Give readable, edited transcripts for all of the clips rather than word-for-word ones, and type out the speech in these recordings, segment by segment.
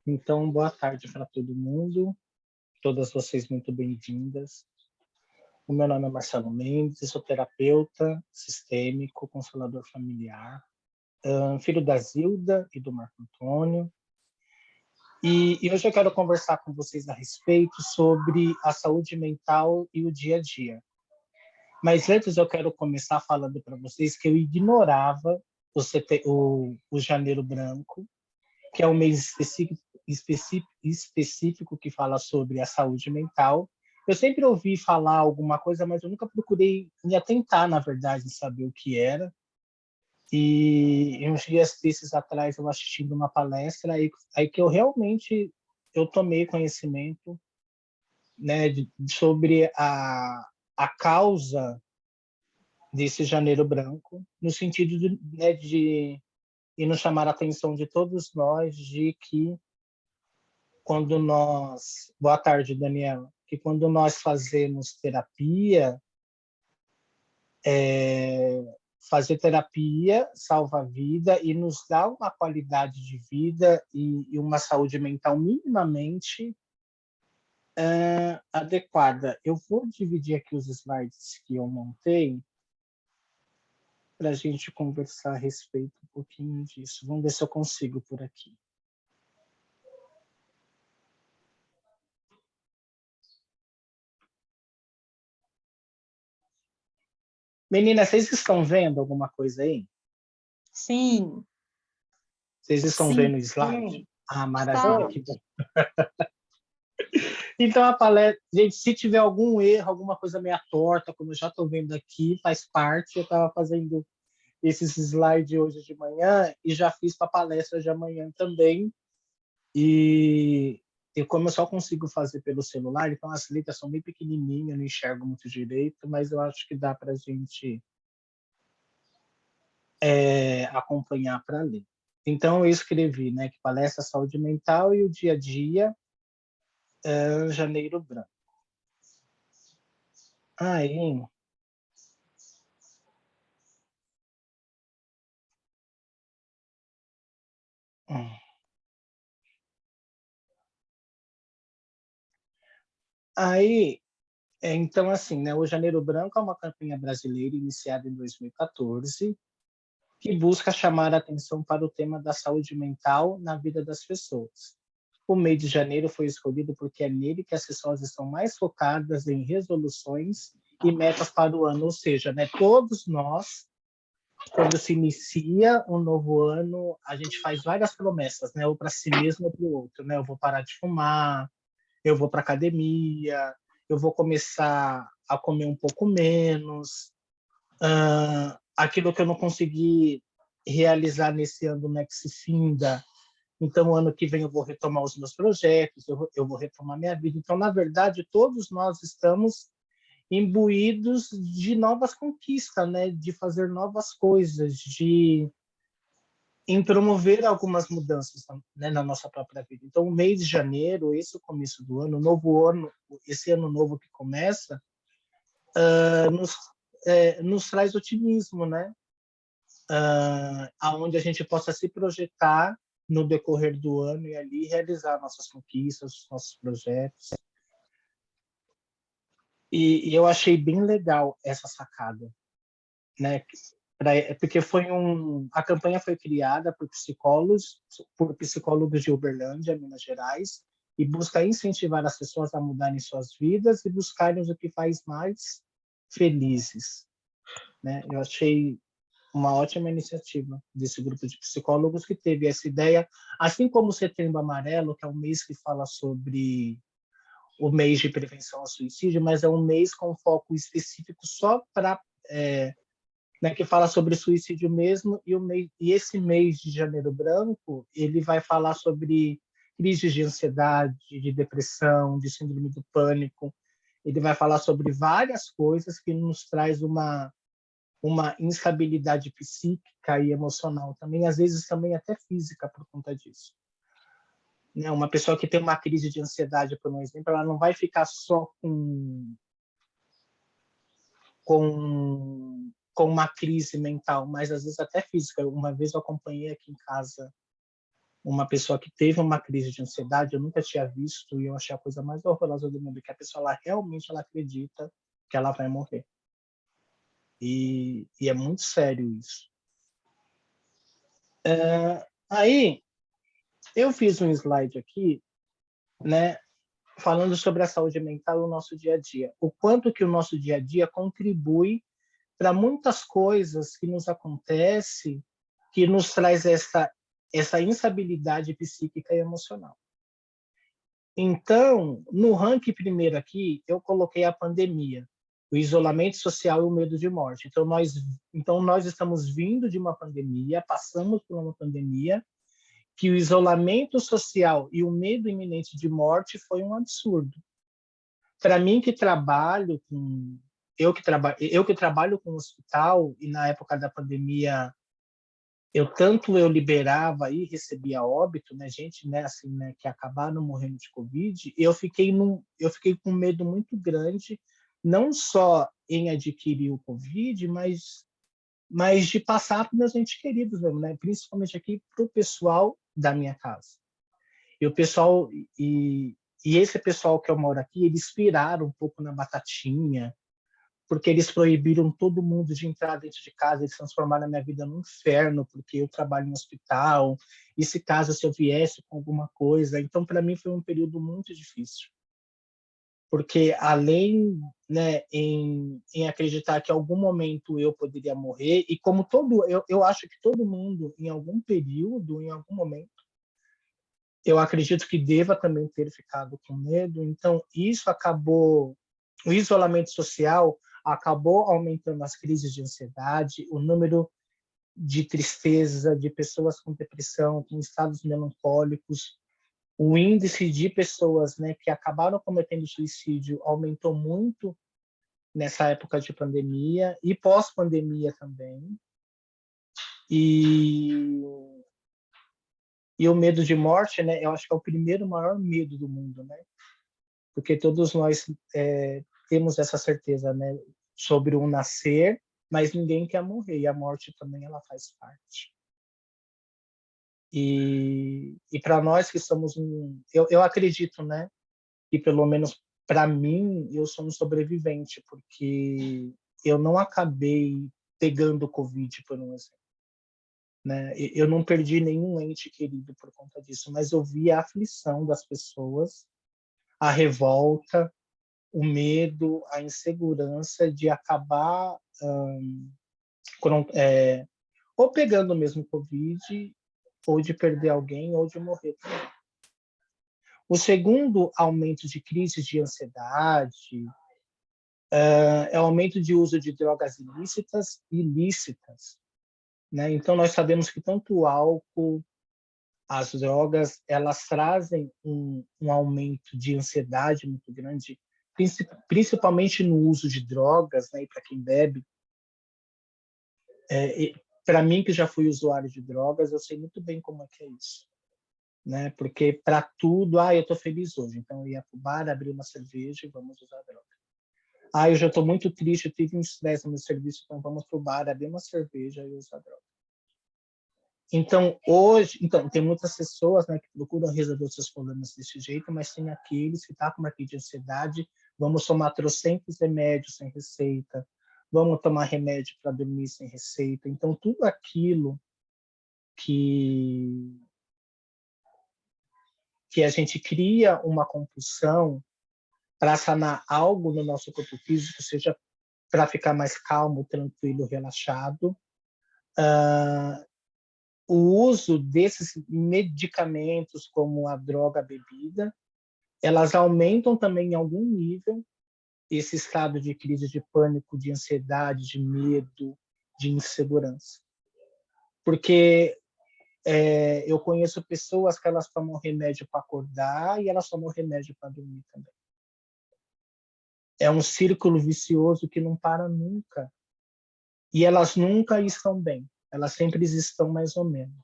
Então, boa tarde para todo mundo, todas vocês muito bem-vindas. O meu nome é Marcelo Mendes, sou terapeuta sistêmico, consolador familiar, filho da Zilda e do Marco Antônio. E hoje eu quero conversar com vocês a respeito sobre a saúde mental e o dia a dia. Mas antes eu quero começar falando para vocês que eu ignorava o Janeiro Branco, que é um mês específico que fala sobre a saúde mental. Eu sempre ouvi falar alguma coisa, mas eu nunca procurei me atentar, na verdade, em saber o que era. E uns dias desses atrás, eu assistindo uma palestra, aí que eu realmente eu tomei conhecimento, né, sobre a causa desse Janeiro Branco, no sentido de, né, de e nos chamar a atenção de todos nós de que quando nós... Boa tarde, Daniela. Que quando nós fazemos terapia, fazer terapia salva a vida e nos dá uma qualidade de vida e uma saúde mental minimamente adequada. Eu vou dividir aqui os slides que eu montei para a gente conversar a respeito um pouquinho disso. Vamos ver se eu consigo por aqui. Meninas, vocês estão vendo alguma coisa aí? Sim. Vocês estão Sim. vendo o slide? Ah, maravilha, Está. que bom. Então, a palestra, gente, se tiver algum erro, alguma coisa meio torta, como eu já estou vendo aqui, faz parte. Eu estava fazendo esses slides hoje de manhã e já fiz para a palestra de amanhã também. E como eu só consigo fazer pelo celular, então as letras são bem pequenininhas, eu não enxergo muito direito, mas eu acho que dá para a gente acompanhar para ler. Então, eu escrevi, né, que palestra saúde mental e o dia a dia, Janeiro Branco. Aí, aí então, assim, né, o Janeiro Branco é uma campanha brasileira iniciada em 2014 que busca chamar a atenção para o tema da saúde mental na vida das pessoas. O mês de janeiro foi escolhido porque é nele que as pessoas estão mais focadas em resoluções e metas para o ano, ou seja, né, todos nós, quando se inicia um novo ano, a gente faz várias promessas, né, ou para si mesmo ou para o outro, né, eu vou parar de fumar, eu vou para academia, eu vou começar a comer um pouco menos, aquilo que eu não consegui realizar nesse ano, né, que se finda, então ano que vem eu vou retomar os meus projetos, eu vou retomar minha vida. Então, na verdade, todos nós estamos imbuídos de novas conquistas, né, de fazer novas coisas, em promover algumas mudanças, né, na nossa própria vida. Então, o mês de janeiro, esse é o começo do ano, o novo ano, esse ano novo que começa, nos traz otimismo, né? Aonde a gente possa se projetar no decorrer do ano e ali realizar nossas conquistas, nossos projetos. E eu achei bem legal essa sacada, né? Porque a campanha foi criada por psicólogos de Uberlândia, Minas Gerais, e busca incentivar as pessoas a mudarem suas vidas e buscarem o que faz mais felizes, né? Eu achei uma ótima iniciativa desse grupo de psicólogos que teve essa ideia, assim como o Setembro Amarelo, que é um mês que fala sobre o mês de prevenção ao suicídio, mas é um mês com foco específico só para né, que fala sobre suicídio mesmo, e esse mês de Janeiro Branco, ele vai falar sobre crises de ansiedade, de depressão, de síndrome do pânico, ele vai falar sobre várias coisas que nos traz uma instabilidade psíquica e emocional também, às vezes também até física por conta disso. Né? Uma pessoa que tem uma crise de ansiedade, por exemplo, ela não vai ficar só com uma crise mental, mas às vezes até física. Uma vez eu acompanhei aqui em casa uma pessoa que teve uma crise de ansiedade, eu nunca tinha visto, e eu achei a coisa mais horrorosa do mundo, que a pessoa realmente ela acredita que ela vai morrer. E é muito sério isso. Aí, eu fiz um slide aqui, né, falando sobre a saúde mental e o nosso dia a dia. O quanto que o nosso dia a dia contribui para muitas coisas que nos acontecem, que nos traz essa instabilidade psíquica e emocional. Então, no ranking primeiro aqui, eu coloquei a pandemia, o isolamento social e o medo de morte. Então nós estamos vindo de uma pandemia, passamos por uma pandemia, que o isolamento social e o medo iminente de morte foi um absurdo. Para mim que trabalho com eu que trabalho com hospital e na época da pandemia eu liberava e recebia óbito, né, gente, né, assim, né, que acabaram morrendo de Covid, eu fiquei com medo muito grande, não só em adquirir o Covid, mas de passar para meus entes queridos mesmo, né, principalmente aqui para o pessoal da minha casa. E o pessoal e esse pessoal que eu moro aqui, eles piraram um pouco na batatinha, porque eles proibiram todo mundo de entrar dentro de casa, eles transformaram a minha vida num inferno, porque eu trabalho em hospital, e se caso se eu viesse com alguma coisa, então para mim foi um período muito difícil. Porque além, né, em acreditar que em algum momento eu poderia morrer, e como eu acho que todo mundo, em algum período, em algum momento, eu acredito que deva também ter ficado com medo, então isso acabou, o isolamento social acabou aumentando as crises de ansiedade, o número de tristeza, de pessoas com depressão, com estados melancólicos, o índice de pessoas, né, que acabaram cometendo suicídio aumentou muito nessa época de pandemia e pós-pandemia também. E o medo de morte, né, eu acho que é o primeiro maior medo do mundo, né? Porque todos nós temos essa certeza, né, sobre o nascer, mas ninguém quer morrer, e a morte também ela faz parte. E para nós que somos eu acredito, né, que pelo menos para mim eu sou um sobrevivente, porque eu não acabei pegando Covid, por um exemplo, né? Eu não perdi nenhum ente querido por conta disso, mas eu vi a aflição das pessoas, a revolta, o medo, a insegurança de acabar ou pegando mesmo Covid, ou de perder alguém, ou de morrer também. O segundo aumento de crises de ansiedade é o aumento de uso de drogas ilícitas e ilícitas, né? Então, nós sabemos que tanto o álcool, as drogas, elas trazem um aumento de ansiedade muito grande, principalmente no uso de drogas, né? E para quem bebe, para mim que já fui usuário de drogas, eu sei muito bem como é que é isso, né? Porque para tudo, eu estou feliz hoje, então eu ia para o bar, abrir uma cerveja e vamos usar droga. Eu já estou muito triste, eu tive um estresse no meu serviço, então vamos para o bar, abrir uma cerveja e usar droga. Então, tem muitas pessoas, né, que procuram resolver os seus problemas desse jeito, mas tem aqueles que estão com uma crise de ansiedade, vamos tomar trocentos remédios sem receita, vamos tomar remédio para dormir sem receita. Então, tudo aquilo que a gente cria uma compulsão para sanar algo no nosso corpo físico, seja para ficar mais calmo, tranquilo, relaxado, o uso desses medicamentos, como a droga, a bebida, elas aumentam também em algum nível esse estado de crise de pânico, de ansiedade, de medo, de insegurança. Porque eu conheço pessoas que elas tomam remédio para acordar e elas tomam remédio para dormir também. É um círculo vicioso que não para nunca. E elas nunca estão bem. Elas sempre estão mais ou menos.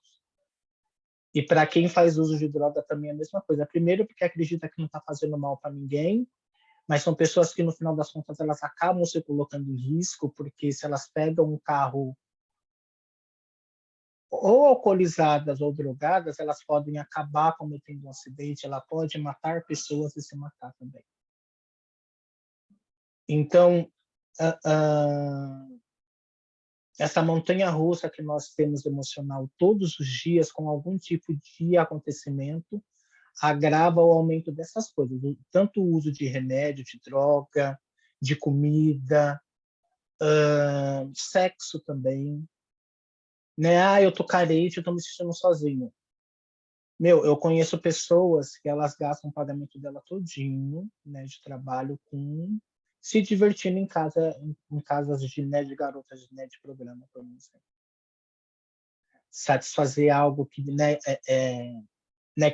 E para quem faz uso de droga também é a mesma coisa. Primeiro, porque acredita que não está fazendo mal para ninguém, mas são pessoas que, no final das contas, elas acabam se colocando em risco, porque se elas pegam um carro ou alcoolizadas ou drogadas, elas podem acabar cometendo um acidente, ela pode matar pessoas e se matar também. Então, essa montanha-russa que nós temos emocional todos os dias, com algum tipo de acontecimento, agrava o aumento dessas coisas, tanto o uso de remédio, de droga, de comida, sexo também. Né? Ah, eu tô carente, eu tô me sentindo sozinho. Meu, eu conheço pessoas que elas gastam o pagamento dela todinho, né, de trabalho com se divertindo em casa, em casas de, né, de garotas, né, de programa, por exemplo. Satisfazer algo que, né,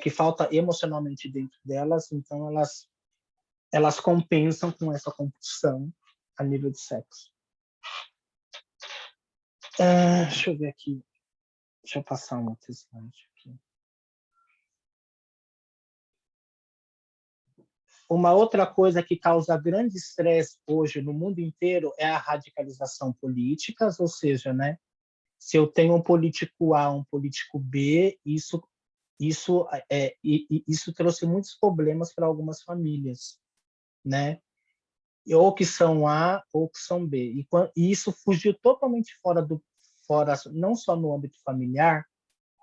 que falta emocionalmente dentro delas, então elas compensam com essa compulsão a nível de sexo. Deixa eu ver aqui. Deixa eu passar um outro slide aqui. Uma outra coisa que causa grande estresse hoje no mundo inteiro é a radicalização política, ou seja, né, se eu tenho um político A, um político B, isso trouxe muitos problemas para algumas famílias, né? Ou que são A ou que são B. E isso fugiu totalmente fora, não só no âmbito familiar,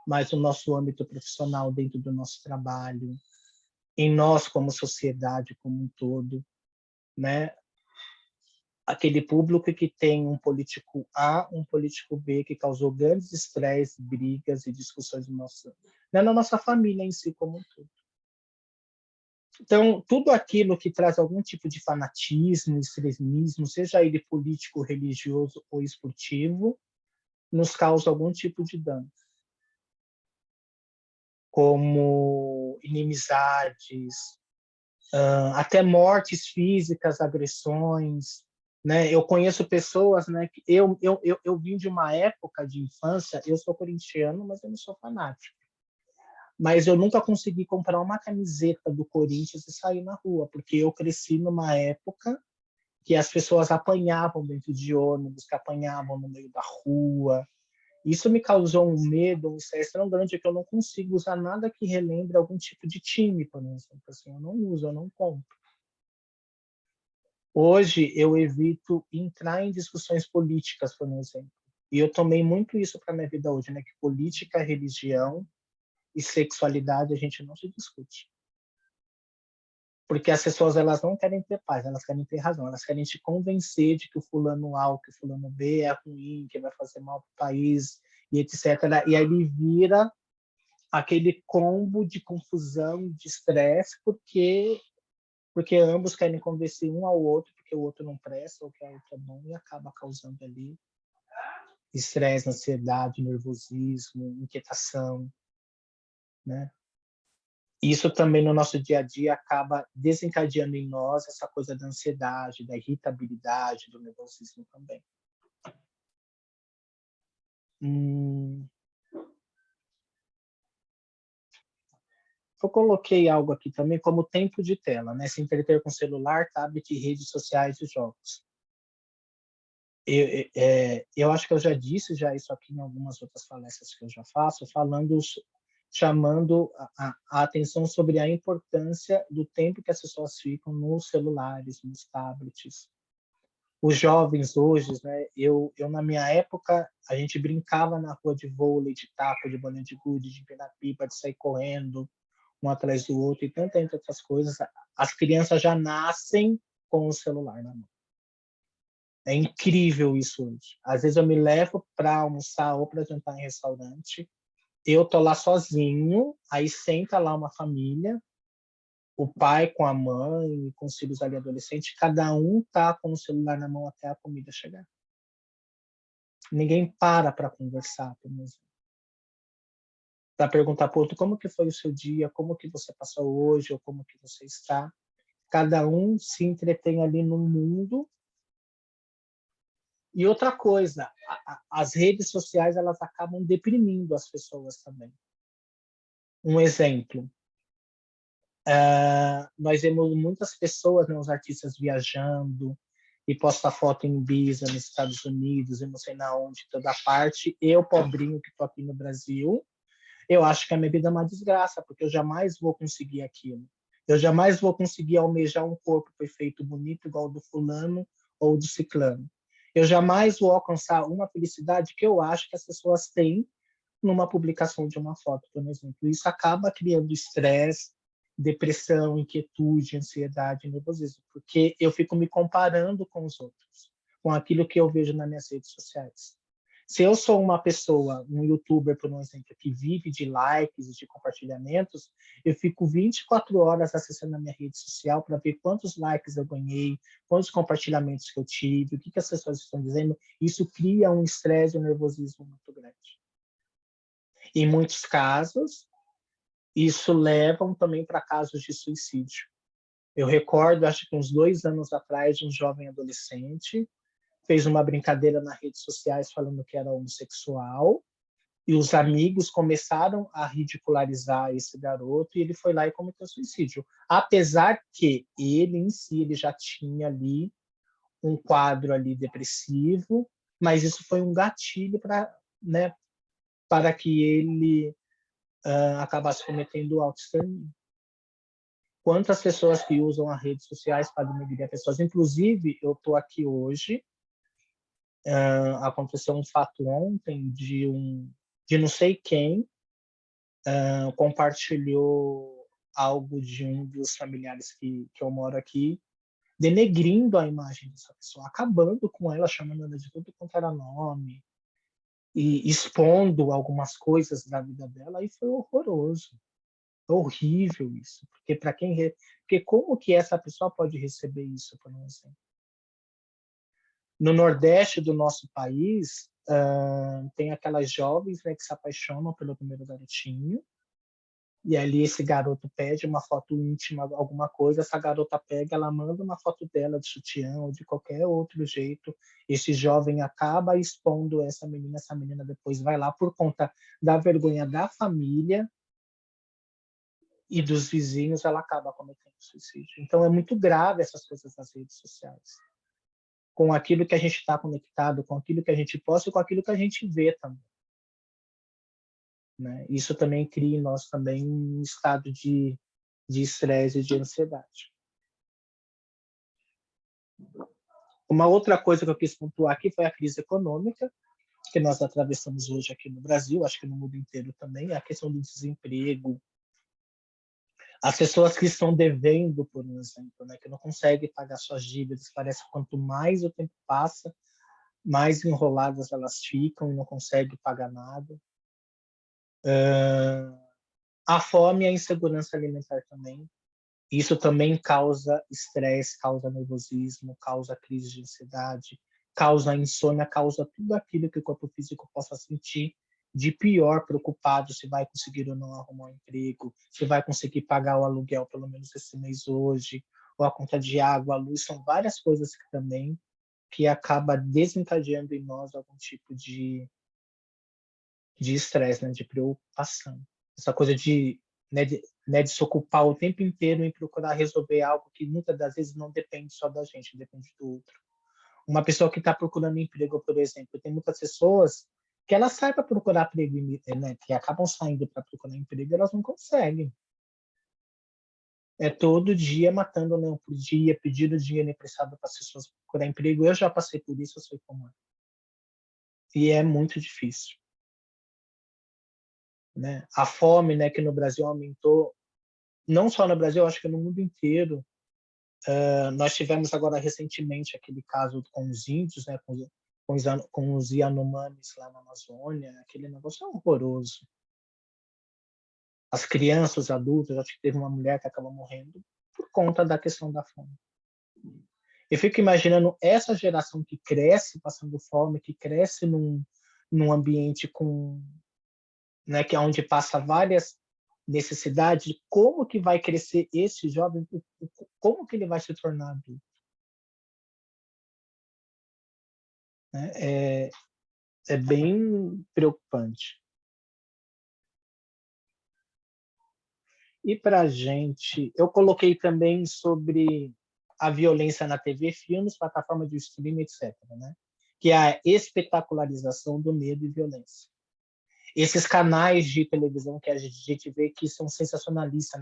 mas no nosso âmbito profissional, dentro do nosso trabalho, em nós como sociedade como um todo, né? Aquele público que tem um político A, um político B, que causou grandes estresses, brigas e discussões na nossa família em si como um todo. Então, tudo aquilo que traz algum tipo de fanatismo, extremismo, seja ele político, religioso ou esportivo, nos causa algum tipo de dano, como inimizades, até mortes físicas, agressões, né? Eu conheço pessoas, né? Que eu vim de uma época de infância. Eu sou corintiano, mas eu não sou fanático. Mas eu nunca consegui comprar uma camiseta do Corinthians e sair na rua, porque eu cresci numa época que as pessoas apanhavam dentro de ônibus, que apanhavam no meio da rua. Isso me causou um medo, um estresse tão grande que eu não consigo usar nada que relembre algum tipo de time, por exemplo. Assim, eu não uso, eu não compro. Hoje eu evito entrar em discussões políticas, por exemplo. E eu tomei muito isso para minha vida hoje, né? Que política, religião e sexualidade a gente não se discute. Porque as pessoas elas não querem ter paz, elas querem ter razão, elas querem te convencer de que o fulano A, que o fulano B é ruim, que vai fazer mal para o país e etc. E aí ele vira aquele combo de confusão, de estresse, porque ambos querem convencer um ao outro, porque o outro não presta ou que o outro é bom, e acaba causando ali estresse, ansiedade, nervosismo, inquietação, né? Isso também no nosso dia a dia acaba desencadeando em nós essa coisa da ansiedade, da irritabilidade, do nervosismo também. Eu coloquei algo aqui também como tempo de tela, né? Se entreter com celular, tablet, redes sociais e jogos. Eu acho que eu já disse já isso aqui em algumas outras palestras que eu já faço, chamando a atenção sobre a importância do tempo que as pessoas ficam nos celulares, nos tablets. Os jovens hoje, né? Na minha época, a gente brincava na rua de vôlei, de taco, de bolinha de gude, de empinar pipa, de sair correndo um atrás do outro e tantas outras coisas. As crianças já nascem com o celular na mão. É incrível isso hoje. Às vezes eu me levo para almoçar ou para jantar em restaurante, eu tô lá sozinho, aí senta lá uma família, o pai com a mãe, com os filhos ali adolescentes, cada um tá com o celular na mão até a comida chegar. Ninguém para conversar, por exemplo. Para perguntar, pô, como que foi o seu dia, como que você passou hoje, ou como que você está. Cada um se entretém ali no mundo. E outra coisa, as redes sociais elas acabam deprimindo as pessoas também. Um exemplo, nós vemos muitas pessoas, né, os artistas viajando, e posta foto em Ibiza, nos Estados Unidos, e não sei na onde, toda parte, eu, pobrinho, que estou aqui no Brasil, eu acho que a minha vida é uma desgraça, porque eu jamais vou conseguir aquilo. Eu jamais vou conseguir almejar um corpo perfeito, bonito, igual ao do fulano ou do ciclano. Eu jamais vou alcançar uma felicidade que eu acho que as pessoas têm numa publicação de uma foto, por exemplo. Isso acaba criando estresse, depressão, inquietude, ansiedade, nervosismo, porque eu fico me comparando com os outros, com aquilo que eu vejo nas minhas redes sociais. Se eu sou uma pessoa, um youtuber, por exemplo, que vive de likes e de compartilhamentos, eu fico 24 horas acessando a minha rede social para ver quantos likes eu ganhei, quantos compartilhamentos que eu tive, o que as pessoas estão dizendo. Isso cria um estresse e um nervosismo muito grande. Em muitos casos, isso leva também para casos de suicídio. Eu recordo, acho que uns 2 anos atrás, de um jovem adolescente fez uma brincadeira nas redes sociais falando que era homossexual, e os amigos começaram a ridicularizar esse garoto, e ele foi lá e cometeu suicídio. Apesar que ele em si ele já tinha ali um quadro ali depressivo, mas isso foi um gatilho para, né, para que ele acabasse cometendo auto-extermínio. Quantas pessoas que usam as redes sociais para denegrir pessoas? Inclusive, eu estou aqui hoje, aconteceu um fato ontem de não sei quem compartilhou algo de um dos familiares que eu moro aqui, denegrindo a imagem dessa pessoa, acabando com ela, chamando ela de tudo quanto era nome, e expondo algumas coisas da vida dela, e foi horroroso. É horrível isso, porque para porque como que essa pessoa pode receber isso, por exemplo? No Nordeste do nosso país, tem aquelas jovens, né, que se apaixonam pelo primeiro garotinho, e ali esse garoto pede uma foto íntima, alguma coisa, essa garota pega, ela manda uma foto dela de sutiã ou de qualquer outro jeito, esse jovem acaba expondo essa menina depois vai lá por conta da vergonha da família e dos vizinhos, ela acaba cometendo suicídio. Então é muito grave essas coisas nas redes sociais, com aquilo que a gente está conectado, com aquilo que a gente posta e com aquilo que a gente vê também. Né? Isso também cria em nós também um estado de estresse e de ansiedade. Uma outra coisa que eu quis pontuar aqui foi a crise econômica que nós atravessamos hoje aqui no Brasil, acho que no mundo inteiro também, a questão do desemprego, as pessoas que estão devendo, por exemplo, né, que não conseguem pagar suas dívidas, parece que quanto mais o tempo passa, mais enroladas elas ficam e não conseguem pagar nada. A fome e a insegurança alimentar também. Isso também causa estresse, causa nervosismo, causa crise de ansiedade, causa insônia, causa tudo aquilo que o corpo físico possa sentir de pior, preocupado se vai conseguir ou não arrumar um emprego, se vai conseguir pagar o aluguel pelo menos esse mês hoje, ou a conta de água, a luz, são várias coisas que também que acaba desencadeando em nós algum tipo de estresse, né, de preocupação. Essa coisa de se ocupar o tempo inteiro em procurar resolver algo que muitas das vezes não depende só da gente, depende do outro. Uma pessoa que está procurando emprego, por exemplo, tem muitas pessoas que elas saem para procurar emprego, né, que acabam saindo para procurar emprego e elas não conseguem. É todo dia matando leão por dia, pedindo dinheiro emprestado para as pessoas procurar emprego. Eu já passei por isso, eu sei como é. E é muito difícil. Né? A fome, né, que no Brasil aumentou, não só no Brasil, acho que no mundo inteiro. Nós tivemos agora recentemente aquele caso com os índios, né, com os Yanomamis lá na Amazônia, aquele negócio é horroroso. As crianças, os adultos, acho que teve uma mulher que acabou morrendo por conta da questão da fome. Eu fico imaginando essa geração que cresce passando fome, que cresce num ambiente com, né, que é onde passa várias necessidades, como que vai crescer esse jovem, como que ele vai se tornar adulto. Né? É bem preocupante. E para a gente, eu coloquei também sobre a violência na TV, filmes, plataforma de streaming, etc., né? Que é a espetacularização do medo e violência. Esses canais de televisão que a gente vê que são sensacionalistas,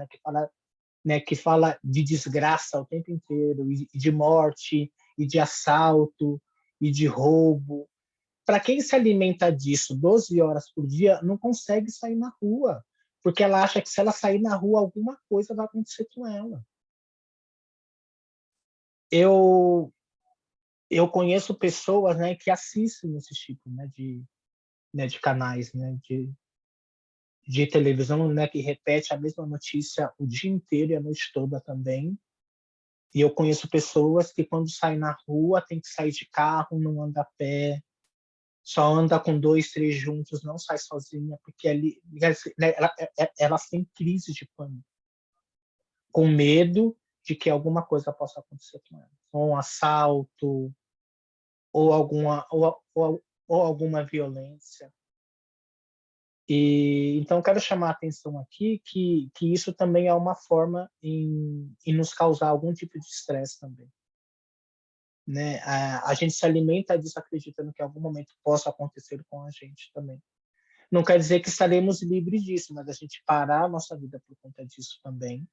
né, que fala de desgraça o tempo inteiro, e de morte, e de assalto, e de roubo. Para quem se alimenta disso 12 horas por dia, não consegue sair na rua, porque ela acha que se ela sair na rua, alguma coisa vai acontecer com ela. Eu conheço pessoas, né, que assistem esse tipo, de canais, né, de televisão, né, que repete a mesma notícia o dia inteiro e a noite toda também. E eu conheço pessoas que quando saem na rua tem que sair de carro, não anda a pé, só anda com 2, 3 juntos, não sai sozinha, porque ali, né, elas têm crise de pânico, com medo de que alguma coisa possa acontecer com elas, ou um assalto, ou alguma violência. E então quero chamar a atenção aqui que isso também é uma forma em nos causar algum tipo de estresse também, né? A gente se alimenta disso acreditando que em algum momento possa acontecer com a gente também. Não quer dizer que estaremos livres disso, mas a gente parar a nossa vida por conta disso também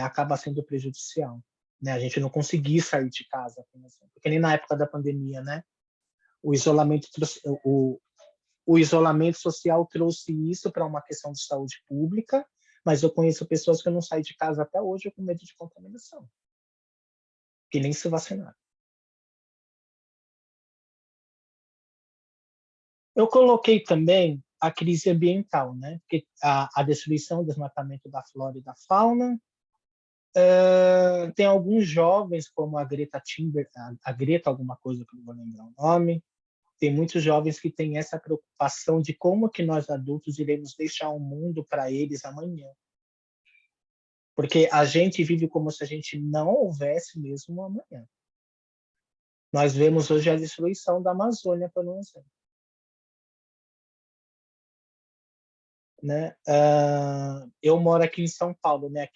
acaba sendo prejudicial, né? A gente não conseguir sair de casa, por exemplo, porque nem na época da pandemia, né? O isolamento o isolamento social trouxe isso para uma questão de saúde pública, mas eu conheço pessoas que não saem de casa até hoje com medo de contaminação, que nem se vacinaram. Eu coloquei também a crise ambiental, né? Porque a destruição, o desmatamento da flora e da fauna. Tem alguns jovens, como a Greta Thunberg, a Greta alguma coisa que eu não vou lembrar o nome, tem muitos jovens que têm essa preocupação de como que nós adultos iremos deixar o mundo para eles amanhã. Porque a gente vive como se a gente não houvesse mesmo amanhã. Nós vemos hoje a destruição da Amazônia, por exemplo. Né? Eu moro aqui em São Paulo, né?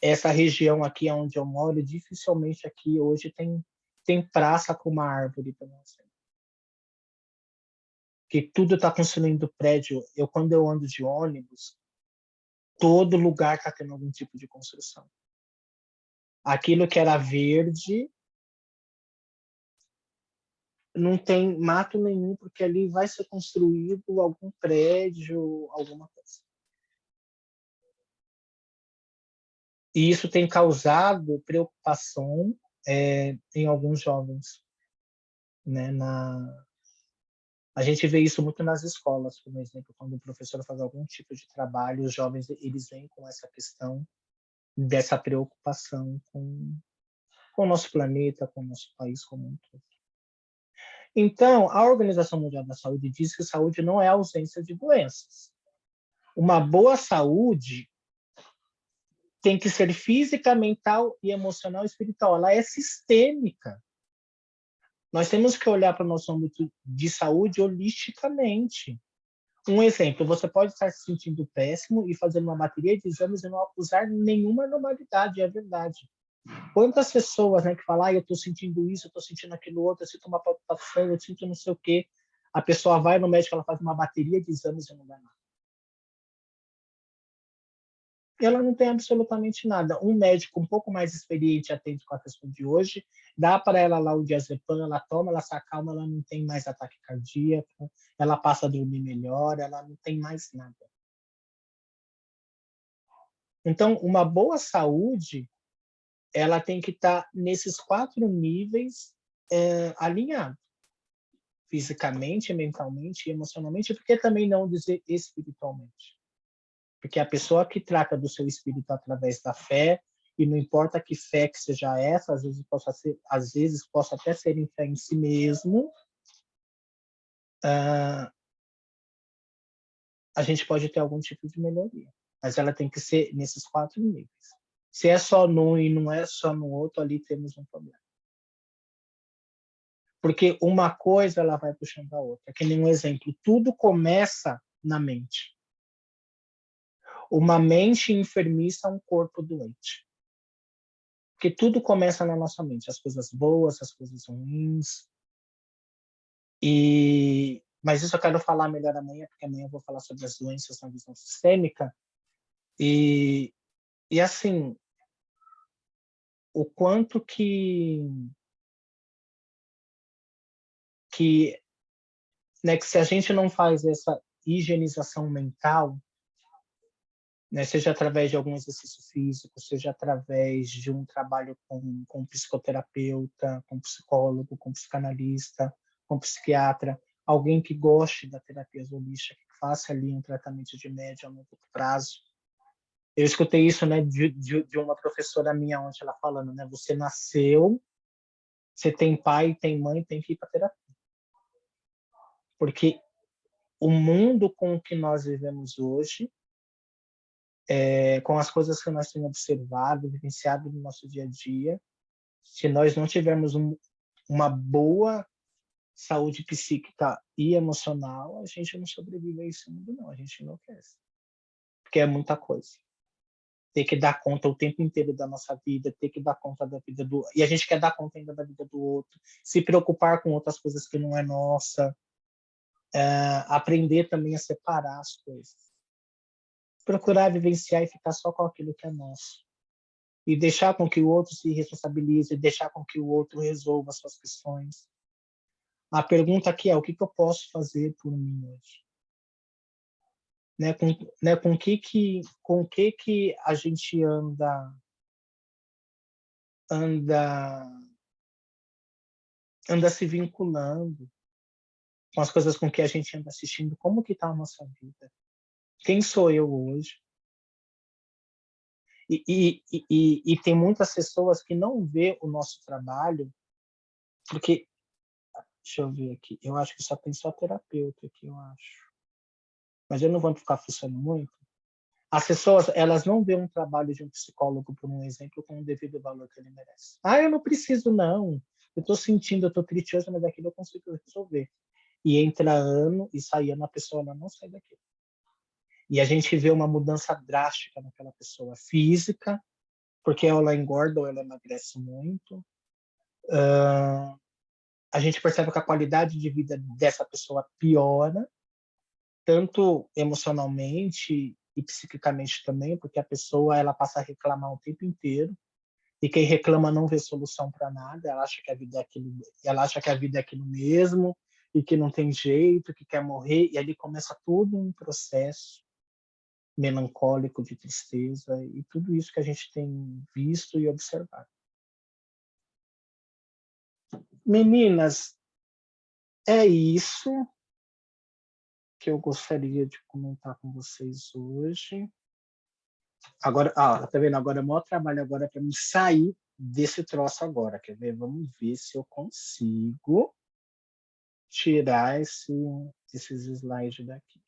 Essa região aqui onde eu moro, dificilmente aqui hoje tem praça com uma árvore, por exemplo. Que tudo está construindo prédio. Quando eu ando de ônibus, todo lugar está tendo algum tipo de construção. Aquilo que era verde não tem mato nenhum, porque ali vai ser construído algum prédio, alguma coisa. E isso tem causado preocupação em alguns jovens, né? A gente vê isso muito nas escolas, por exemplo, quando o professor faz algum tipo de trabalho, os jovens eles vêm com essa questão dessa preocupação com o nosso planeta, com o nosso país como um todo. Então, a Organização Mundial da Saúde diz que saúde não é ausência de doenças. Uma boa saúde tem que ser física, mental e emocional e espiritual. Ela é sistêmica. Nós temos que olhar para o nosso âmbito de saúde holisticamente. Um exemplo, você pode estar se sentindo péssimo e fazer uma bateria de exames e não acusar nenhuma normalidade, é verdade. Quantas pessoas, né, que falam, eu estou sentindo isso, eu estou sentindo aquilo outro, eu sinto uma palpitação, eu sinto não sei o quê. A pessoa vai no médico, ela faz uma bateria de exames e não dá nada. Ela não tem absolutamente nada. Um médico um pouco mais experiente atende com a questão de hoje, dá para ela lá o diazepam, ela toma, ela se acalma, ela não tem mais ataque cardíaco, ela passa a dormir melhor, ela não tem mais nada. Então, uma boa saúde, ela tem que estar nesses 4 níveis alinhados. Fisicamente, mentalmente, emocionalmente, porque também não dizer espiritualmente. Porque a pessoa que trata do seu espírito através da fé, e não importa que fé que seja essa, às vezes possa até ser em fé em si mesmo, a gente pode ter algum tipo de melhoria. Mas ela tem que ser nesses 4 níveis. Se é só num e não é só no outro, ali temos um problema. Porque uma coisa ela vai puxando a outra. Que nem um exemplo, tudo começa na mente. Uma mente enfermiça é um corpo doente. Porque tudo começa na nossa mente, as coisas boas, as coisas ruins. Mas isso eu quero falar melhor amanhã, porque amanhã eu vou falar sobre as doenças na visão sistêmica. E assim, o quanto né, que se a gente não faz essa higienização mental, né, seja através de algum exercício físico, seja através de um trabalho com psicoterapeuta, com psicólogo, com psicanalista, com psiquiatra, alguém que goste da terapia holística, que faça ali um tratamento de médio a longo prazo. Eu escutei isso, né, de uma professora minha ontem, ela falando, né, você nasceu, você tem pai, tem mãe, tem que ir para terapia. Porque o mundo com que nós vivemos hoje, com as coisas que nós temos observado, vivenciado no nosso dia a dia, se nós não tivermos uma boa saúde psíquica e emocional, a gente não sobrevive a esse mundo, não. A gente enlouquece. Porque é muita coisa. Ter que dar conta o tempo inteiro da nossa vida, ter que dar conta da vida do... E a gente quer dar conta ainda da vida do outro, se preocupar com outras coisas que não é nossa, aprender também a separar as coisas. Procurar vivenciar e ficar só com aquilo que é nosso. E deixar com que o outro se responsabilize, deixar com que o outro resolva as suas questões. A pergunta aqui é, o que eu posso fazer por mim hoje? Né, com o que a gente anda se vinculando com as coisas com que a gente anda assistindo, como que está a nossa vida? Quem sou eu hoje? E tem muitas pessoas que não vê o nosso trabalho, porque, deixa eu ver aqui, eu acho que só tem só terapeuta aqui, eu acho. Mas eu não vou ficar funcionando muito. As pessoas, elas não veem um trabalho de um psicólogo, por um exemplo, com o devido valor que ele merece. Ah, eu não preciso, não. Eu estou sentindo, eu estou triste hoje, mas daquilo eu consigo resolver. E entra ano e sai ano, a pessoa ela não sai daquilo. E a gente vê uma mudança drástica naquela pessoa física, porque ela engorda ou ela emagrece muito. A gente percebe que a qualidade de vida dessa pessoa piora, tanto emocionalmente e psiquicamente também, porque a pessoa ela passa a reclamar o tempo inteiro, e quem reclama não vê solução para nada, ela acha que a vida é aquilo mesmo, e que não tem jeito, que quer morrer, e ali começa todo um processo melancólico de tristeza, e tudo isso que a gente tem visto e observado. Meninas, é isso que eu gostaria de comentar com vocês hoje. Agora, tá vendo? Agora é o maior trabalho agora para me sair desse troço agora. Quer ver? Vamos ver se eu consigo tirar esses slides daqui.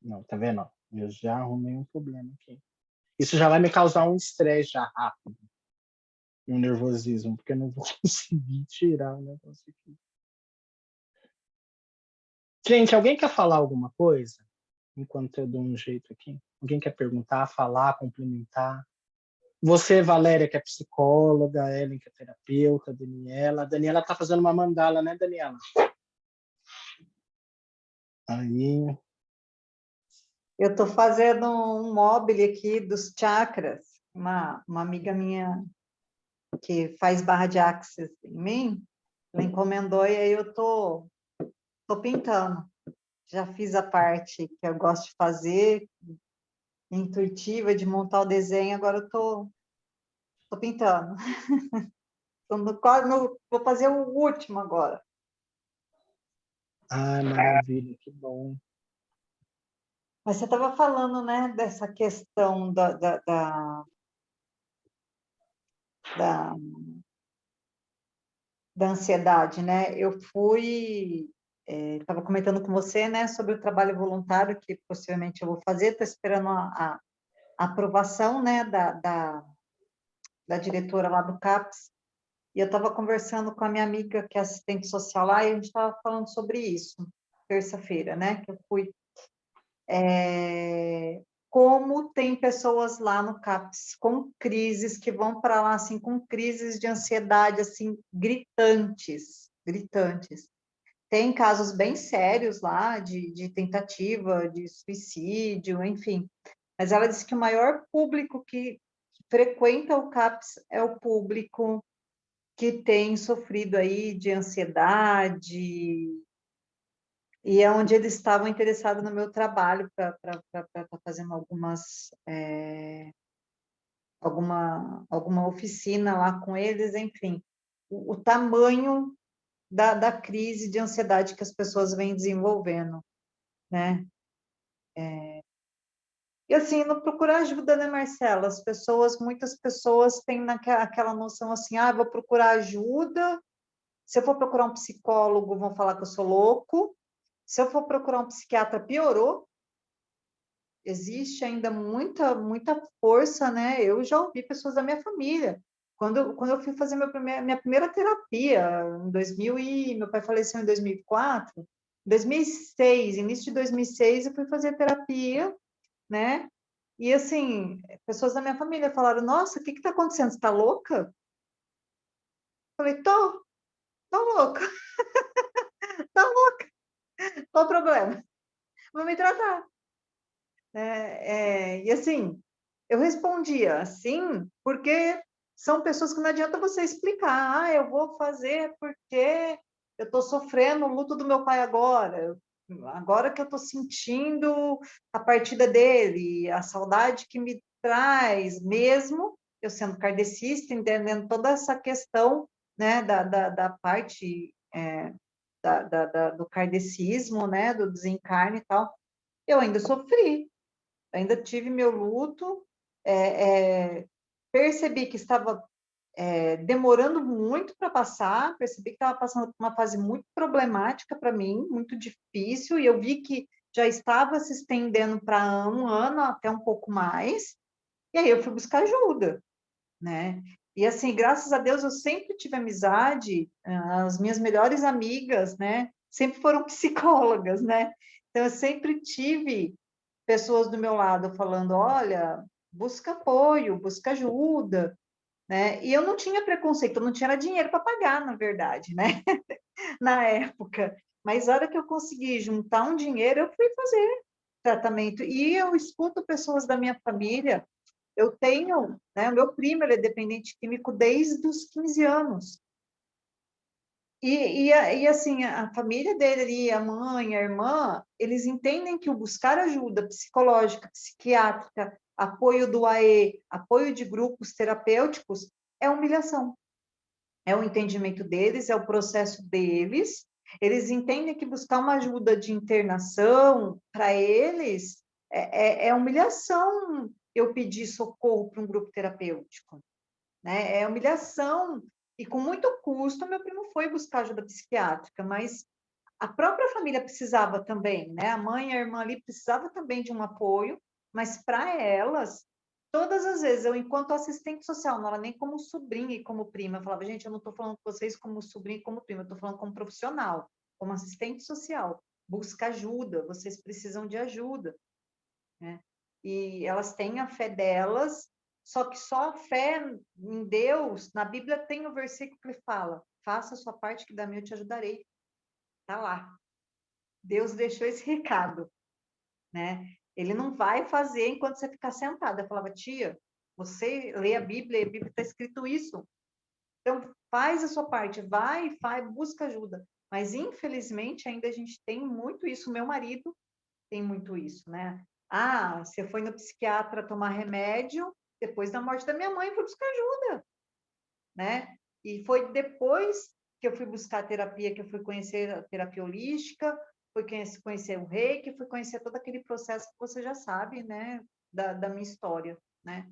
Não, tá vendo? Eu já arrumei um problema aqui. Isso já vai me causar um estresse já rápido. Um nervosismo, porque eu não vou conseguir tirar o negócio aqui. Gente, alguém quer falar alguma coisa? Enquanto eu dou um jeito aqui. Alguém quer perguntar, falar, complementar? Você, Valéria, que é psicóloga, Ellen, que é terapeuta, Daniela. A Daniela está fazendo uma mandala, né, Daniela? Aí. Eu estou fazendo um mobile aqui dos chakras. Uma amiga minha que faz barra de axis em mim, ela encomendou e aí eu tô pintando. Já fiz a parte que eu gosto de fazer, intuitiva, de montar o desenho, agora eu tô pintando. Vou fazer o último agora. Ah, maravilha, que bom. Mas você estava falando, né, dessa questão da ansiedade, né? Eu estava comentando com você, né, sobre o trabalho voluntário que possivelmente eu vou fazer, estou esperando a aprovação, né, da diretora lá do CAPS, e eu estava conversando com a minha amiga que é assistente social lá, e a gente estava falando sobre isso, terça-feira, né, que eu fui, como tem pessoas lá no CAPS com crises, que vão para lá, assim, com crises de ansiedade, assim, gritantes, gritantes. Tem casos bem sérios lá de tentativa de suicídio, enfim. Mas ela disse que o maior público que frequenta o CAPS é o público que tem sofrido aí de ansiedade, e é onde eles estavam interessados no meu trabalho para estar fazendo alguma oficina lá com eles, enfim. O tamanho da crise de ansiedade que as pessoas vêm desenvolvendo, né? E assim, não procurar ajuda, né, Marcela? Muitas pessoas têm aquela noção assim, ah, vou procurar ajuda, se eu for procurar um psicólogo, vão falar que eu sou louco, se eu for procurar um psiquiatra, piorou. Existe ainda muita força, né? Eu já ouvi pessoas da minha família. Quando eu fui fazer minha primeira terapia, meu pai faleceu em 2004, em 2006, início de 2006, eu fui fazer terapia, né? E assim, pessoas da minha família falaram: Nossa, o que está acontecendo? Você está louca? Eu falei: tô louca, tô louca, qual o problema? Vou me tratar. E assim, eu respondia assim, porque são pessoas que não adianta você explicar, ah, eu vou fazer porque eu estou sofrendo o luto do meu pai agora que eu estou sentindo a partida dele, a saudade que me traz, mesmo eu sendo kardecista, entendendo toda essa questão, né, da parte do kardecismo, né, do desencarne e tal, eu ainda sofri, ainda tive meu luto, percebi que estava demorando muito para passar, percebi que estava passando por uma fase muito problemática para mim, muito difícil, e eu vi que já estava se estendendo para um ano, até um pouco mais, e aí eu fui buscar ajuda, né? E assim, graças a Deus, eu sempre tive amizade, as minhas melhores amigas, né? Sempre foram psicólogas, né? Então, eu sempre tive pessoas do meu lado falando, olha, busca apoio, busca ajuda, né? E eu não tinha preconceito, eu não tinha dinheiro para pagar, na verdade, né? Na época. Mas a hora que eu consegui juntar um dinheiro, eu fui fazer tratamento. E eu escuto pessoas da minha família, eu tenho, né, o meu primo, ele é dependente químico desde os 15 anos. E assim, a família dele ali, a mãe, a irmã, eles entendem que o buscar ajuda psicológica, psiquiátrica, apoio do AE, apoio de grupos terapêuticos, é humilhação. É o entendimento deles, é o processo deles. Eles entendem que buscar uma ajuda de internação, para eles, é humilhação eu pedir socorro para um grupo terapêutico, né? É humilhação. E com muito custo, meu primo foi buscar ajuda psiquiátrica, mas a própria família precisava também, né? A mãe e a irmã ali precisavam também de um apoio, mas para elas, todas as vezes, eu, enquanto assistente social, não era nem como sobrinha e como prima, eu falava, gente, eu não estou falando com vocês como sobrinha e como prima, eu estou falando como profissional, como assistente social. Busca ajuda, vocês precisam de ajuda, né? E elas têm a fé delas, só que só a fé em Deus, na Bíblia tem o versículo que fala, faça a sua parte que da minha eu te ajudarei. Tá lá. Deus deixou esse recado, né? Ele não vai fazer enquanto você ficar sentada. Eu falava, tia, você lê a Bíblia está escrito isso. Então, faz a sua parte, vai, faz, busca ajuda. Mas, infelizmente, ainda a gente tem muito isso. Meu marido tem muito isso, né? Ah, você foi no psiquiatra tomar remédio, depois da morte da minha mãe, foi buscar ajuda, né? E foi depois que eu fui buscar a terapia, que eu fui conhecer a terapia holística, fui conhecer o reiki, fui conhecer todo aquele processo que você já sabe, né? Da minha história, né?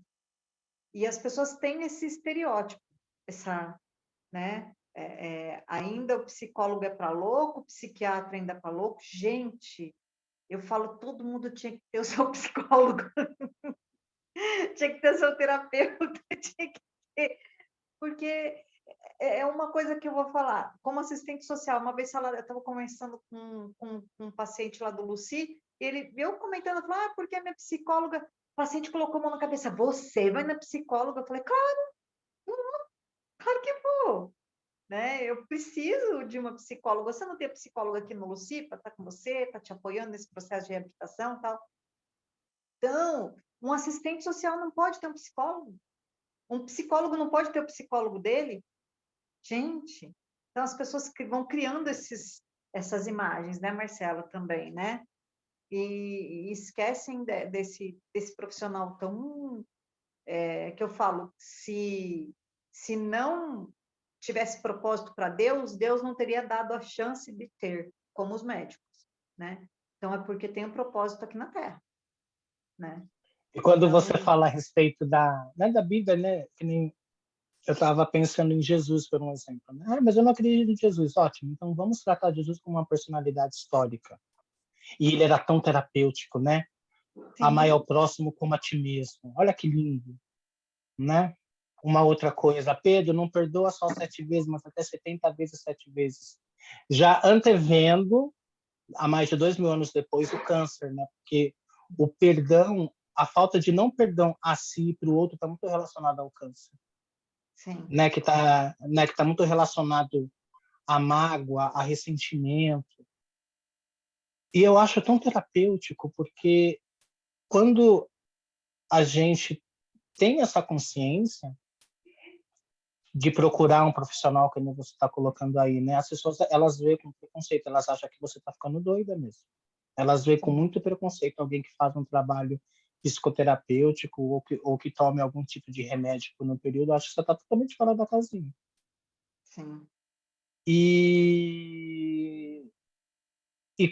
E as pessoas têm esse estereótipo, essa, né? Ainda o psicólogo é para louco, o psiquiatra ainda é para louco. Gente, eu falo, todo mundo tinha que ter o seu psicólogo, tinha que ter o seu terapeuta, tinha que ter, porque é uma coisa que eu vou falar. Como assistente social, uma vez eu estava conversando com um paciente lá do Luci, eu comentando, falou, porque a minha psicóloga... paciente colocou a mão na cabeça, você vai na psicóloga? Eu falei, claro que vou. Né? Eu preciso de uma psicóloga. Você não tem psicóloga aqui no Lucipa? Está com você? Está te apoiando nesse processo de reabilitação e tal? Então, um assistente social não pode ter um psicólogo. Um psicólogo não pode ter o psicólogo dele. Gente, então as pessoas que vão criando essas imagens, né, Marcela, também, né? E esquecem desse profissional tão... que eu falo, se não tivesse propósito para Deus, Deus não teria dado a chance de ter, como os médicos, né? Então, é porque tem um propósito aqui na Terra, né? E quando Então, você fala a respeito da Bíblia, né, que nem eu estava pensando em Jesus, por um exemplo. Né? Mas eu não acredito em Jesus. Ótimo, então vamos tratar Jesus como uma personalidade histórica. E ele era tão terapêutico, né? Amar ao próximo como a ti mesmo. Olha que lindo, né? Uma outra coisa, Pedro, não perdoa só 7 vezes, mas até 70 vezes 7 vezes. Já antevendo, há mais de 2.000 anos depois, o câncer, né? Porque o perdão, a falta de não perdão a si e para o outro está muito relacionado ao câncer. sim. Né, que tá muito relacionado à mágoa, a ressentimento. E eu acho tão terapêutico, porque quando a gente tem essa consciência de procurar um profissional, que você está colocando aí, né? As pessoas, elas veem com preconceito, elas acham que você está ficando doida mesmo. Elas veem com muito preconceito alguém que faz um trabalho psicoterapêutico ou que tome algum tipo de remédio no período, acho que você está totalmente fora da casinha. Sim. E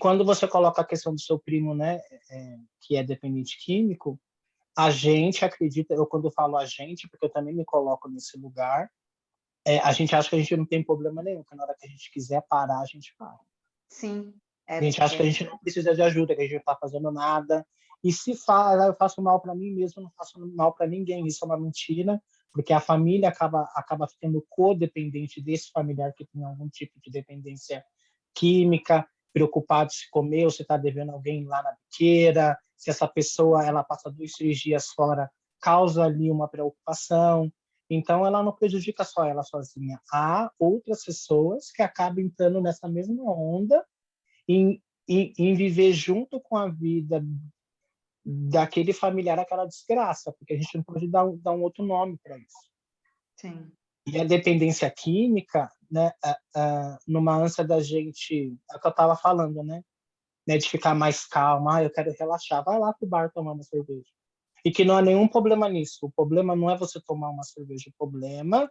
quando você coloca a questão do seu primo, né, que é dependente químico, a gente acredita, eu quando falo a gente, porque eu também me coloco nesse lugar, a gente acha que a gente não tem problema nenhum, que na hora que a gente quiser parar, a gente para. Sim. A gente acha que a gente não precisa de ajuda, que a gente não está fazendo nada. E se fala, eu faço mal para mim mesmo, não faço mal para ninguém. Isso é uma mentira, porque a família acaba ficando codependente desse familiar que tem algum tipo de dependência química, preocupado se comeu, se está devendo alguém lá na biqueira, se essa pessoa ela passa 2, 3 dias fora, causa ali uma preocupação. Então, ela não prejudica só ela sozinha. Há outras pessoas que acabam entrando nessa mesma onda em viver junto com a vida daquele familiar aquela desgraça, porque a gente não pode dar um outro nome para isso. Sim. E a dependência química, né, numa ânsia da gente, é o que eu estava falando, né, de ficar mais calma, eu quero relaxar, vai lá pro bar tomar uma cerveja. E que não há nenhum problema nisso. O problema não é você tomar uma cerveja, o problema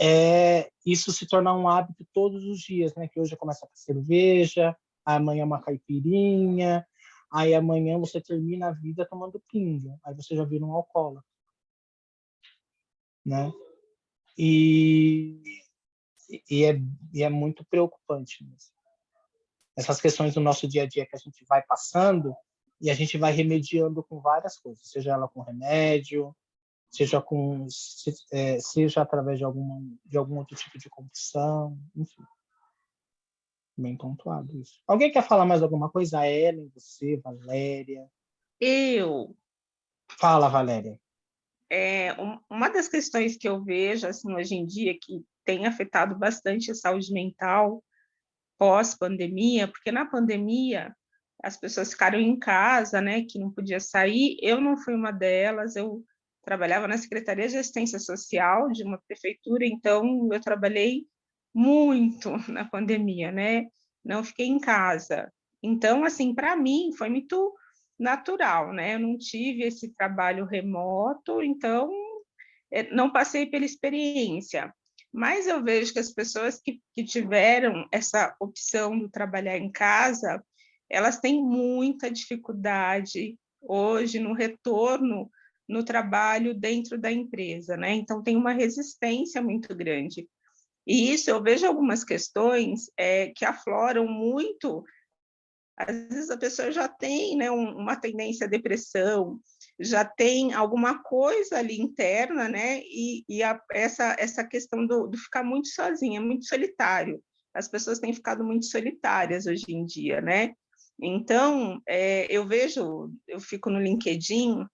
é isso se tornar um hábito todos os dias, né? Que hoje começa com cerveja, amanhã uma caipirinha, aí amanhã você termina a vida tomando pinga, aí você já vira um alcoólatra, né? E, e, é, e é muito preocupante mesmo. Essas questões do nosso dia a dia que a gente vai passando e a gente vai remediando com várias coisas, seja ela com remédio, seja através de algum outro tipo de compulsão, enfim. Bem pontuado isso. Alguém quer falar mais alguma coisa? Ellen, você, Valéria? Eu, Fala, Valéria. uma das questões que eu vejo assim hoje em dia que tem afetado bastante a saúde mental pós-pandemia, porque na pandemia as pessoas ficaram em casa, né, que não podia sair. Eu não fui uma delas, eu trabalhava na Secretaria de Assistência Social de uma prefeitura, então eu trabalhei muito na pandemia, né? Não fiquei em casa. Então, assim, para mim foi muito natural, né? Eu não tive esse trabalho remoto, então não passei pela experiência. Mas eu vejo que as pessoas que tiveram essa opção de trabalhar em casa, elas têm muita dificuldade hoje no retorno no trabalho dentro da empresa, né? Então tem uma resistência muito grande. E isso eu vejo algumas questões que afloram muito. Às vezes a pessoa já tem, né, uma tendência à depressão, já tem alguma coisa ali interna, né? Essa questão do ficar muito sozinha, muito solitário. As pessoas têm ficado muito solitárias hoje em dia, né? Então, eu fico no LinkedIn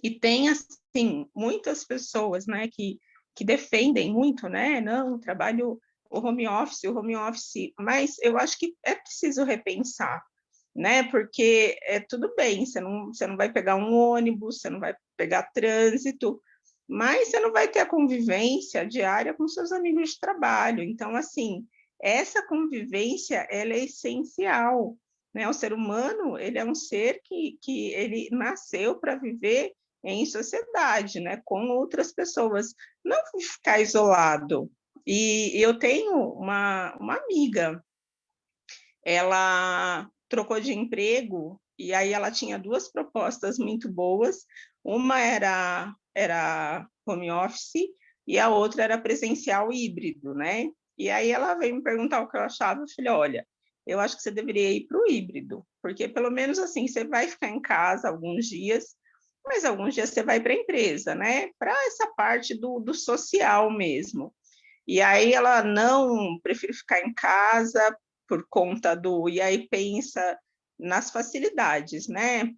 e tem, assim, muitas pessoas, né, que defendem muito, né, não, trabalho o home office, mas eu acho que é preciso repensar, né, porque tudo bem, você não vai pegar um ônibus, você não vai pegar trânsito, mas você não vai ter a convivência diária com seus amigos de trabalho. Então, assim, essa convivência, ela é essencial, né? O ser humano, ele é um ser que ele nasceu para viver em sociedade, né? Com outras pessoas, não ficar isolado. E eu tenho uma amiga, ela trocou de emprego e aí ela tinha duas propostas muito boas. Uma era home office e a outra era presencial híbrido, né? E aí ela veio me perguntar o que eu achava. Eu falei, olha, eu acho que você deveria ir para o híbrido, porque pelo menos assim você vai ficar em casa alguns dias, mas alguns dias você vai para a empresa, né? Para essa parte do social mesmo. E aí ela não prefere ficar em casa por conta do. E aí pensa nas facilidades, né?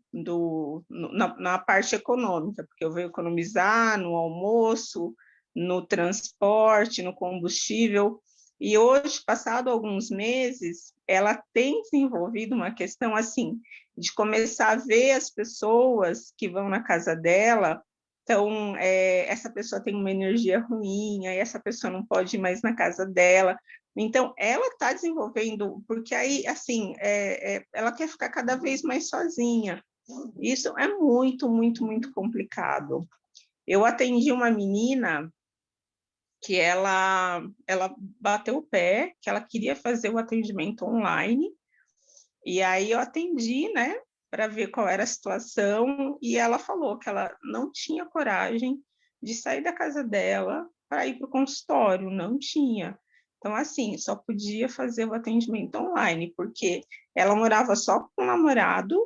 Na parte econômica, porque eu vou economizar no almoço, no transporte, no combustível. E hoje, passado alguns meses, ela tem desenvolvido uma questão assim, de começar a ver as pessoas que vão na casa dela. Então, essa pessoa tem uma energia ruim, aí essa pessoa não pode ir mais na casa dela. Então, ela está desenvolvendo, porque aí, assim, ela quer ficar cada vez mais sozinha. Isso é muito, muito, muito complicado. Eu atendi uma menina que ela bateu o pé, que ela queria fazer o atendimento online, e aí eu atendi, né, para ver qual era a situação, e ela falou que ela não tinha coragem de sair da casa dela para ir para o consultório, não tinha. Então, assim, só podia fazer o atendimento online, porque ela morava só com o namorado,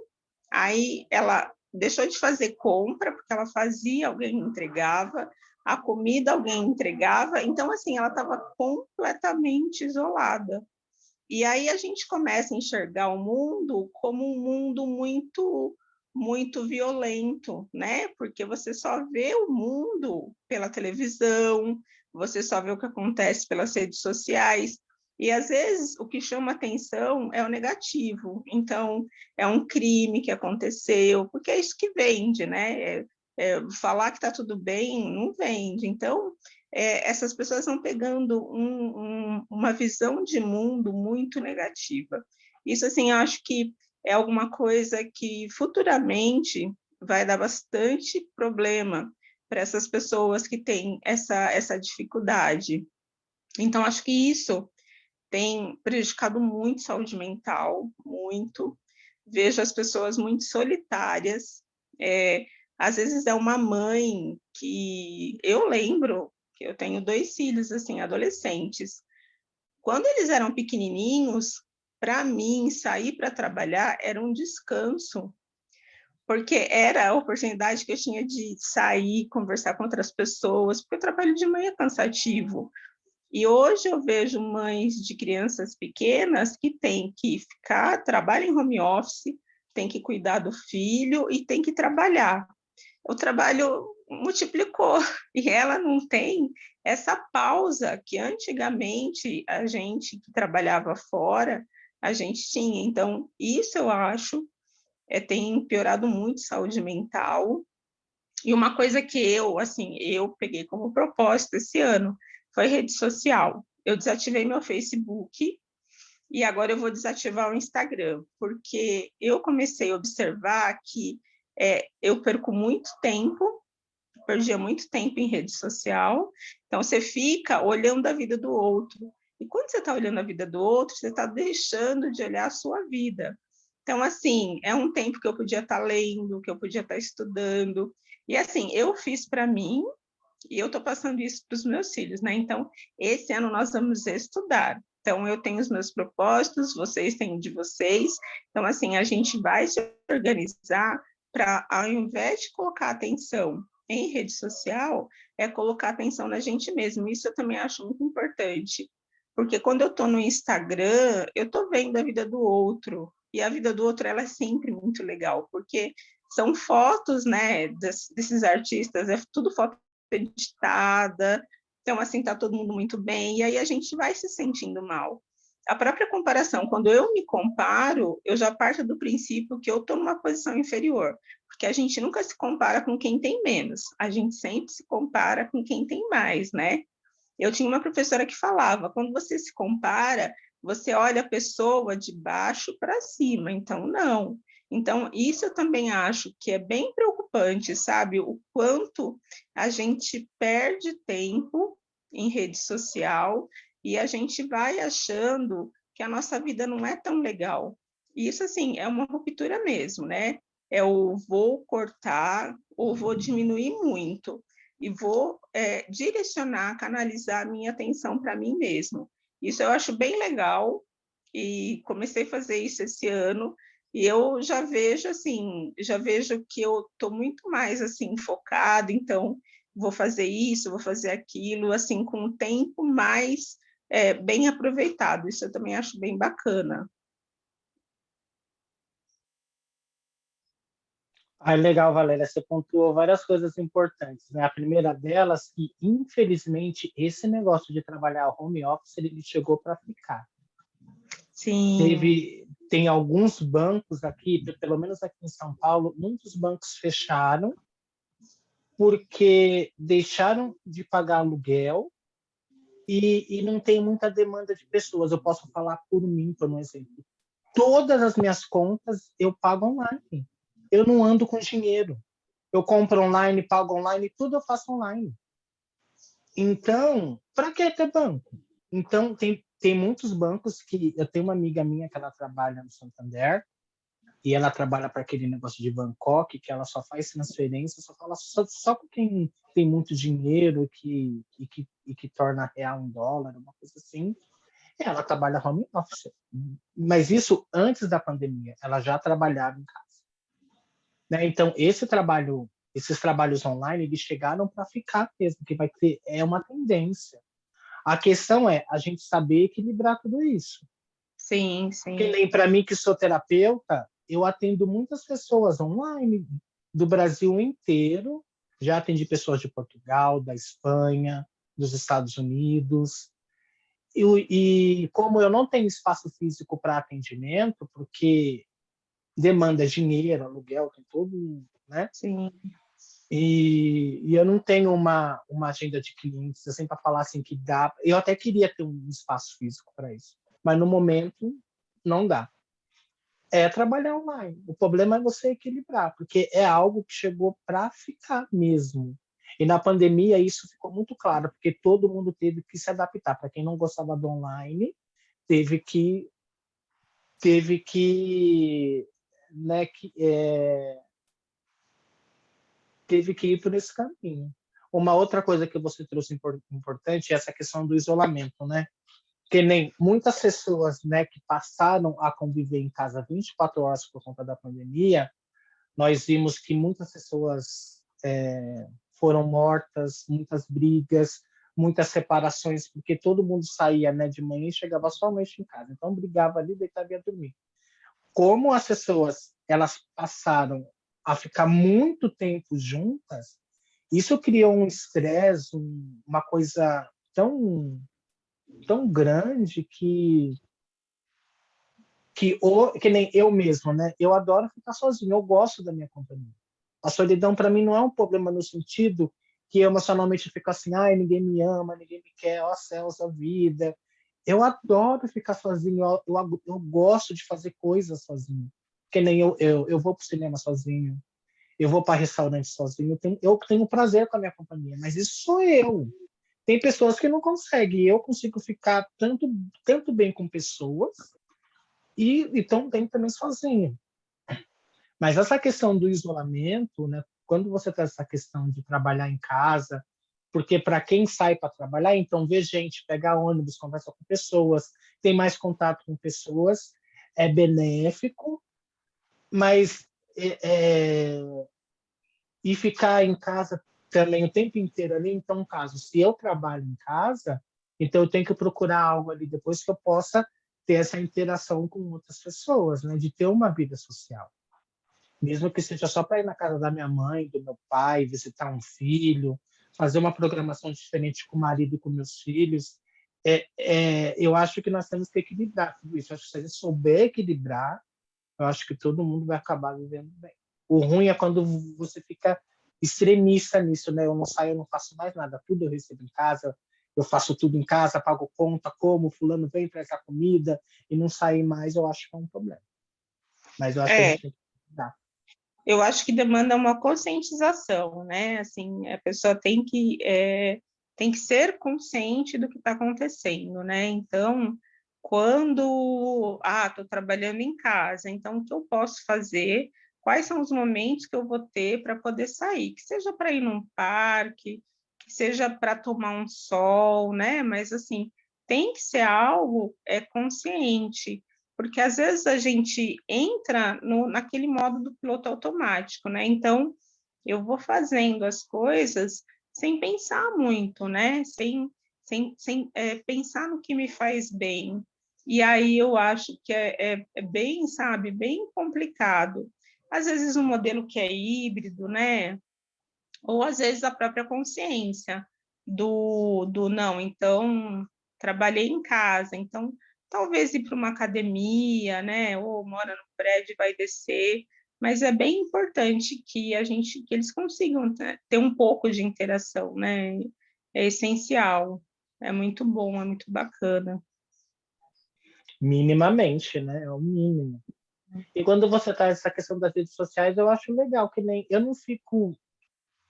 aí ela deixou de fazer compra, porque ela fazia, alguém entregava, a comida alguém entregava, então, assim, ela estava completamente isolada. E aí a gente começa a enxergar o mundo como um mundo muito, muito violento, né? Porque você só vê o mundo pela televisão, você só vê o que acontece pelas redes sociais, e às vezes o que chama atenção é o negativo. Então, é um crime que aconteceu, porque é isso que vende, né? Falar que está tudo bem não vende. Então, essas pessoas estão pegando uma visão de mundo muito negativa. Isso, assim, eu acho que é alguma coisa que futuramente vai dar bastante problema para essas pessoas que têm essa dificuldade. Então, acho que isso tem prejudicado muito a saúde mental, muito. Vejo as pessoas muito solitárias. Às vezes é uma mãe que eu lembro que eu tenho 2 filhos assim adolescentes. Quando eles eram pequenininhos, para mim sair para trabalhar era um descanso, porque era a oportunidade que eu tinha de sair, conversar com outras pessoas, porque o trabalho de mãe é cansativo. E hoje eu vejo mães de crianças pequenas que têm que trabalham em home office, têm que cuidar do filho e têm que trabalhar. O trabalho multiplicou e ela não tem essa pausa que antigamente a gente que trabalhava fora, a gente tinha. Então, isso eu acho tem piorado muito a saúde mental. E uma coisa que eu peguei como propósito esse ano foi rede social. Eu desativei meu Facebook e agora eu vou desativar o Instagram, porque eu comecei a observar que eu perco muito tempo, perdia muito tempo em rede social, então você fica olhando a vida do outro. E quando você está olhando a vida do outro, você está deixando de olhar a sua vida. Então, assim, é um tempo que eu podia estar lendo, que eu podia estar estudando. E, assim, eu fiz para mim e eu estou passando isso para os meus filhos, né? Então, esse ano nós vamos estudar. Então, eu tenho os meus propósitos, vocês têm o de vocês. Então, assim, a gente vai se organizar para, ao invés de colocar atenção em rede social, colocar atenção na gente mesmo. Isso eu também acho muito importante. Porque quando eu estou no Instagram, eu estou vendo a vida do outro. e a vida do outro ela é sempre muito legal, porque são fotos, né, desses artistas, é tudo foto editada, então, assim, tá todo mundo muito bem, e aí a gente vai se sentindo mal. A própria comparação, quando eu me comparo, eu já parto do princípio que eu estou numa posição inferior, porque a gente nunca se compara com quem tem menos, a gente sempre se compara com quem tem mais, né? Eu tinha uma professora que falava, quando você se compara, você olha a pessoa de baixo para cima, então não. Então, isso eu também acho que é bem preocupante, sabe? O quanto a gente perde tempo em rede social e a gente vai achando que a nossa vida não é tão legal. E isso, assim, é uma ruptura mesmo, né? É o vou cortar ou vou diminuir muito e vou direcionar, canalizar a minha atenção para mim mesmo. Isso eu acho bem legal e comecei a fazer isso esse ano e eu já vejo assim, já vejo que eu estou muito mais assim focada, então vou fazer isso, vou fazer aquilo, assim com o tempo mais bem aproveitado. Isso eu também acho bem bacana. Ah, legal, Valéria, você pontuou várias coisas importantes, né? A primeira delas, que infelizmente esse negócio de trabalhar home office ele chegou para ficar. Sim, Tem alguns bancos aqui, pelo menos aqui em São Paulo, muitos bancos fecharam porque deixaram de pagar aluguel e não tem muita demanda de pessoas. Eu posso falar por mim, por um exemplo. Todas as minhas contas eu pago online. Eu não ando com dinheiro. Eu compro online, pago online, tudo eu faço online. Então, para que ter banco? Então, tem muitos bancos que... Eu tenho uma amiga minha que ela trabalha no Santander e ela trabalha para aquele negócio de Bangkok, que ela só faz transferência, só fala só com quem tem muito dinheiro que torna real em dólar, uma coisa assim. E ela trabalha home office. Mas isso antes da pandemia, ela já trabalhava em casa. Né? Então, esses trabalhos online, eles chegaram para ficar mesmo, que vai ter, é uma tendência. A questão é a gente saber equilibrar tudo isso. sim, Que sim. nem para mim, que sou terapeuta, eu atendo muitas pessoas online do Brasil inteiro. Já atendi pessoas de Portugal, da Espanha, dos Estados Unidos. E como eu não tenho espaço físico para atendimento, porque demanda dinheiro, aluguel, tem tudo, né? Sim. E eu não tenho uma agenda de clientes, assim, para falar assim que dá. Eu até queria ter um espaço físico para isso, mas no momento não dá. É trabalhar online. O problema é você equilibrar, porque é algo que chegou para ficar mesmo. E na pandemia isso ficou muito claro, porque todo mundo teve que se adaptar. Para quem não gostava do online, teve que teve que, né, teve que ir por esse caminho. Uma outra coisa que você trouxe importante é essa questão do isolamento, né? Que nem muitas pessoas, né, que passaram a conviver em casa 24 horas por conta da pandemia, nós vimos que muitas pessoas foram mortas, muitas brigas, muitas separações, porque todo mundo saía, né, de manhã e chegava somente em casa. Então brigava ali, deitava e ia dormir. Como as pessoas elas passaram a ficar muito tempo juntas, isso criou um estresse, uma coisa tão grande que nem eu mesmo, né? Eu adoro ficar sozinho, eu gosto da minha companhia. A solidão para mim não é um problema no sentido que eu emocionalmente fico assim, ai, ninguém me ama, ninguém me quer, ó céus, a vida. Eu adoro ficar sozinho, eu gosto de fazer coisas sozinho. Que nem eu vou para o cinema sozinho, eu vou para restaurante sozinho, eu tenho prazer com a minha companhia, mas isso sou eu. Tem pessoas que não conseguem, eu consigo ficar tanto bem com pessoas e tão bem também sozinho. Mas essa questão do isolamento, né, quando você traz essa questão de trabalhar em casa, porque para quem sai para trabalhar, então vê gente, pega ônibus, conversa com pessoas, tem mais contato com pessoas, é benéfico, mas e ficar em casa também o tempo inteiro ali, então, no caso, se eu trabalho em casa, então eu tenho que procurar algo ali depois que eu possa ter essa interação com outras pessoas, né? De ter uma vida social. Mesmo que seja só para ir na casa da minha mãe, do meu pai, visitar um filho, fazer uma programação diferente com o marido e com meus filhos. Eu acho que nós temos que equilibrar tudo isso. Eu acho que se a gente souber equilibrar, eu acho que todo mundo vai acabar vivendo bem. O ruim é quando você fica extremista nisso, né? Eu não saio, eu não faço mais nada, tudo eu recebo em casa, eu faço tudo em casa, pago conta, como, fulano vem, traz a comida, e não sair mais, eu acho que é um problema. Mas eu acho que a gente tem que cuidar. Eu acho que demanda uma conscientização, né? Assim, a pessoa tem que ser consciente do que está acontecendo, né? Então, quando estou trabalhando em casa, então o que eu posso fazer? Quais são os momentos que eu vou ter para poder sair? Que seja para ir num parque, que seja para tomar um sol, né? Mas assim, tem que ser algo consciente, porque às vezes a gente entra naquele modo do piloto automático, né? Então, eu vou fazendo as coisas sem pensar muito, né? Sem pensar no que me faz bem. E aí eu acho que é bem, sabe, bem complicado. Às vezes um modelo que é híbrido, né? Ou às vezes a própria consciência do não, então trabalhei em casa, então talvez ir para uma academia, né? Ou mora no prédio e vai descer, mas é bem importante que eles consigam ter um pouco de interação, né? É essencial, é muito bom, é muito bacana. Minimamente, né? É o mínimo. E quando você traz essa questão das redes sociais, eu acho legal, que nem eu não fico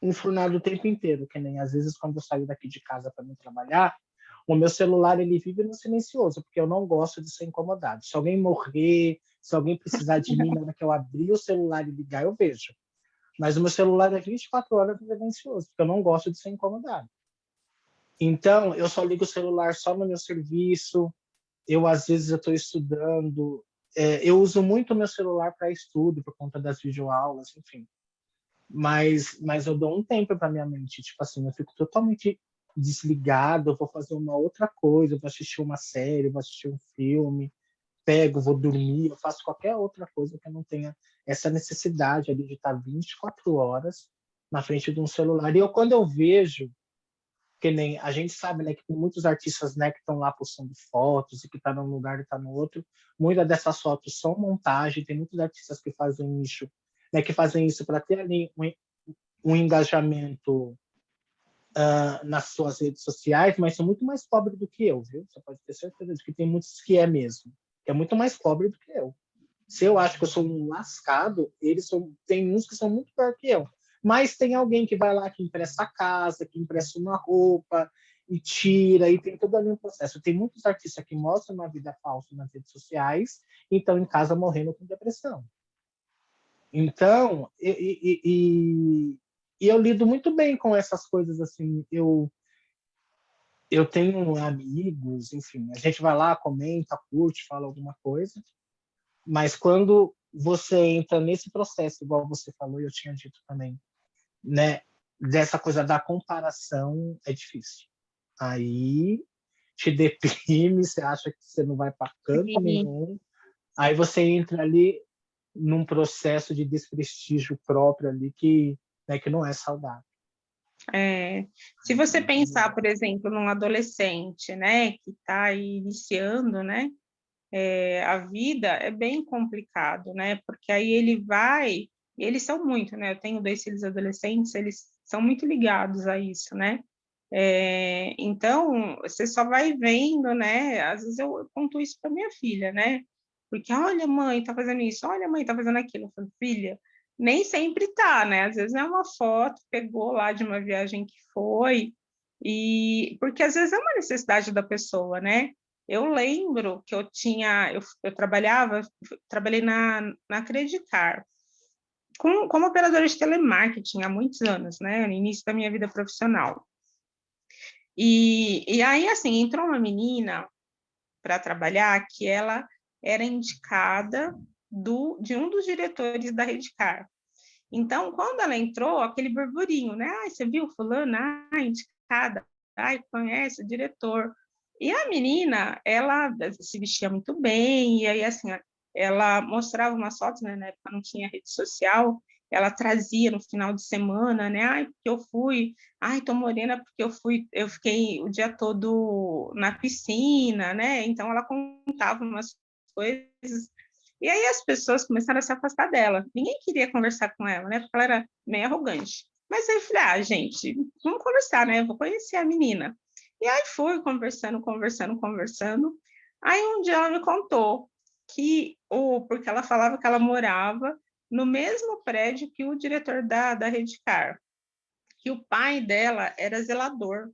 enfurnado o tempo inteiro, que nem às vezes quando eu saio daqui de casa para me trabalhar, o meu celular ele vive no silencioso, porque eu não gosto de ser incomodado. Se alguém morrer, se alguém precisar de mim, na hora que eu abrir o celular e ligar, eu vejo. Mas o meu celular é 24 horas no silencioso, porque eu não gosto de ser incomodado. Então, eu só ligo o celular só no meu serviço, às vezes eu estou estudando, eu uso muito o meu celular para estudo, por conta das videoaulas, enfim. Mas eu dou um tempo para minha mente, tipo assim, eu fico totalmente desligado, eu vou fazer uma outra coisa, eu vou assistir uma série, eu vou assistir um filme, pego, vou dormir, eu faço qualquer outra coisa que eu não tenha essa necessidade ali de estar 24 horas na frente de um celular. E quando eu vejo, que nem a gente sabe, né, que tem muitos artistas, né, que estão lá postando fotos e que tá num lugar e tá no outro, muitas dessas fotos são montagem, tem muitos artistas que fazem isso, né, que fazem isso para ter ali um engajamento nas suas redes sociais, mas são muito mais pobres do que eu, viu? Você pode ter certeza de que tem muitos que é mesmo, que é muito mais pobre do que eu. Se eu acho que eu sou um lascado, tem uns que são muito pior que eu. Mas tem alguém que vai lá, que empresta a casa, que empresta uma roupa e tira, e tem todo ali um processo. Tem muitos artistas que mostram uma vida falsa nas redes sociais e estão em casa morrendo com depressão. Então, eu lido muito bem com essas coisas, assim, eu tenho amigos, enfim, a gente vai lá, comenta, curte, fala alguma coisa, mas quando você entra nesse processo, igual você falou, e eu tinha dito também, né, dessa coisa da comparação, é difícil. Aí te deprime, você acha que você não vai para canto nenhum, aí você entra ali num processo de desprestígio próprio ali que não é saudável. Se você pensar, por exemplo, num adolescente, né, que está iniciando, né, a vida, é bem complicado, né, porque aí eles são muito, né, eu tenho 2 filhos adolescentes, eles são muito ligados a isso, né, então, você só vai vendo, né, às vezes eu conto isso para minha filha, né, porque, olha, mãe, tá fazendo isso, olha, mãe, tá fazendo aquilo, eu falo, filha, nem sempre tá, né, às vezes é uma foto, pegou lá de uma viagem que foi, porque às vezes é uma necessidade da pessoa, né, eu lembro que eu trabalhei na Credicar, como operadora de telemarketing há muitos anos, né, no início da minha vida profissional. E aí, assim, entrou uma menina para trabalhar que ela era indicada de um dos diretores da Redcar. Então, quando ela entrou, aquele burburinho, né? Ai, você viu fulana? Ai, indicada. Ai, conhece o diretor. E a menina, ela se vestia muito bem, e aí, assim, ela mostrava umas fotos, né, na época não tinha rede social, ela trazia no final de semana, né, ai, porque eu fui, ai, tô morena porque eu fiquei o dia todo na piscina, né, então ela contava umas coisas, e aí as pessoas começaram a se afastar dela, ninguém queria conversar com ela, né, porque ela era meio arrogante, mas aí eu falei, gente, vamos conversar, né, vou conhecer a menina. E aí fui conversando, conversando, conversando. Aí um dia ela me contou porque ela falava que ela morava no mesmo prédio que o diretor da Redcar, que o pai dela era zelador.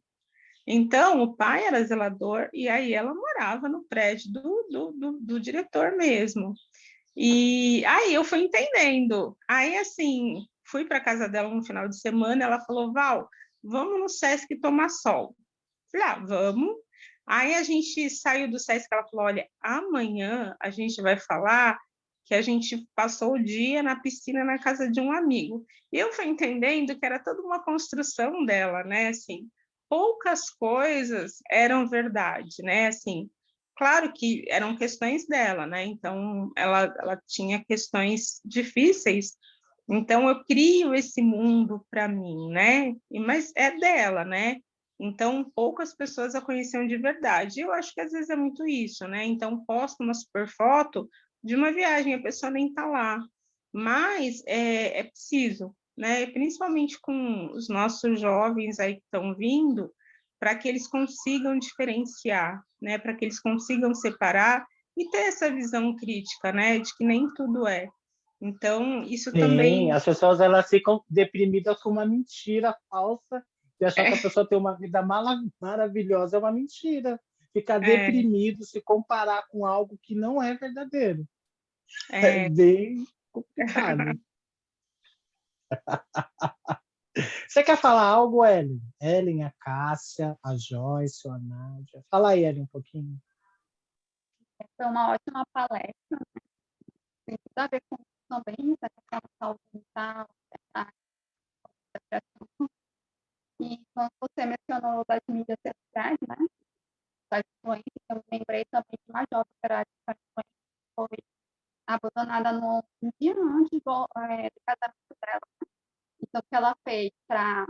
Então, o pai era zelador e aí ela morava no prédio do diretor mesmo. E aí eu fui entendendo. Aí, assim, fui para casa dela no final de semana, ela falou, Val, vamos no Sesc tomar sol. Falei, vamos. Aí a gente saiu do SESC, ela falou, olha, amanhã a gente vai falar que a gente passou o dia na piscina na casa de um amigo. E eu fui entendendo que era toda uma construção dela, né? Assim, poucas coisas eram verdade, né? Assim, claro que eram questões dela, né? Então, ela tinha questões difíceis. Então, eu crio esse mundo para mim, né? Mas é dela, né? Então, poucas pessoas a conheciam de verdade. Eu acho que às vezes é muito isso, né? Então, posto uma super foto de uma viagem, a pessoa nem está lá. Mas é preciso, né? Principalmente com os nossos jovens aí que estão vindo, para que eles consigam diferenciar, né? Para que eles consigam separar e ter essa visão crítica, né? De que nem tudo é. Então, isso Sim, também as pessoas elas ficam deprimidas com uma mentira falsa e achar que a pessoa tem uma vida maravilhosa é uma mentira. Ficar é, deprimido, se comparar com algo que não é verdadeiro. É é, bem complicado. Você quer falar algo, Ellen? Ellen, a Cássia, a Joyce, a Nádia. Fala aí, Ellen, um pouquinho. Foi uma ótima palestra, tem tudo a ver com também essa questão da saúde mental, da depressão. E quando você mencionou das mídias sociais, né, das influências, eu me lembrei também de uma jovem que era influência, foi abandonada um dia antes do casamento dela. Então, o que ela fez para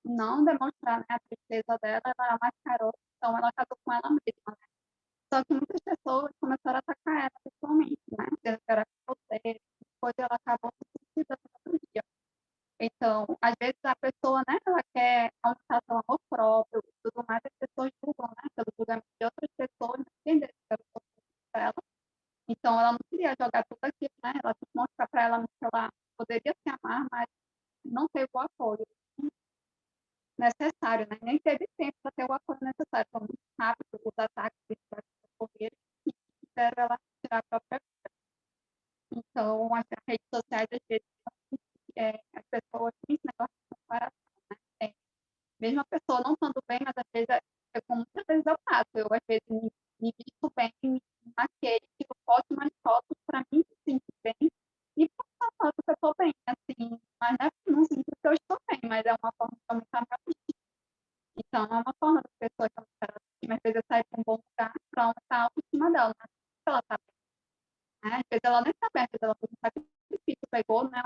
não demonstrar, né, a tristeza dela, ela mascarou, então ela casou com ela mesma. Só que muitas pessoas começaram a atacar ela pessoalmente, né? Dizendo que era solteira, depois ela acabou se suicidando no outro dia. Então, às vezes a pessoa, né, ela quer aumentar seu amor próprio e tudo mais, as pessoas julgam, né, pelo julgamento de outras pessoas, não entender que a pessoa dela. Então, ela não queria jogar tudo aquilo, né? Ela quis mostrar para ela que ela poderia se amar, mas não teve o apoio necessário, né? Nem teve tempo para ter o apoio necessário. Foi muito rápido os ataques que ocorreram e fizeram ela tirar a própria vida. Então, as redes sociais, às vezes, as pessoas têm esse negócio de comparação, né? Mesmo a pessoa não estando bem, mas às vezes, como muitas vezes eu faço, eu às vezes me visto bem, me maqueio, tiro ótimas fotos para mim me sentir bem e postar foto que eu estou bem, assim, mas não significa que eu estou bem, mas é uma forma de aumentar a minha autoestima. Então, é uma forma das pessoas aumentar a autoestima, às vezes eu saio para um bom lugar para aumentar a autoestima dela, não é porque ela está bem, né? Às vezes ela nem está bem, às vezes ela fez um sacrifício, pegou, né,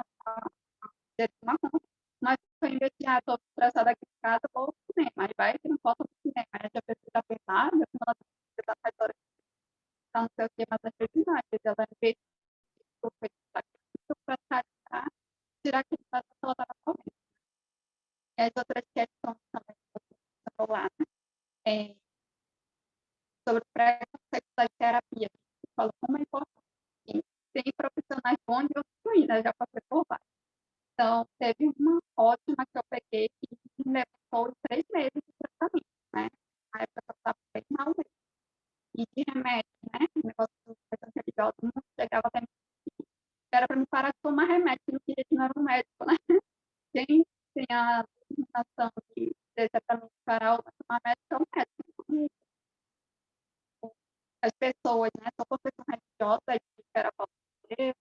uma conta, mas foi investigar, estou estressada aqui em casa, vou ao cinema, mas vai que não falta no cinema, aí a pessoa já pensa, meu filho, ela está faz horas, tá não sei o quê, mas às vezes não, às vezes ela fez para tirar aquele fato que ela estava comendo. E as outras questões também que você falou lá, né? Sobre o preconceito da terapia, que fala como é importante. E tem profissionais bons e outros ruins, né? Já passei por vários. Então, teve uma ótima que eu peguei que me levou 3 meses de tratamento, né? Na época eu estava bem mal mesmo. E de remédio, né? O negócio do religiosa não chegava até mim. Era para me parar de tomar remédio, que não queria que não era um médico, né? Quem tem a determinação de dizer se é para me parar ou para tomar médico é o médico. As pessoas, né? Só por questão religiosa, que era falta de Deus,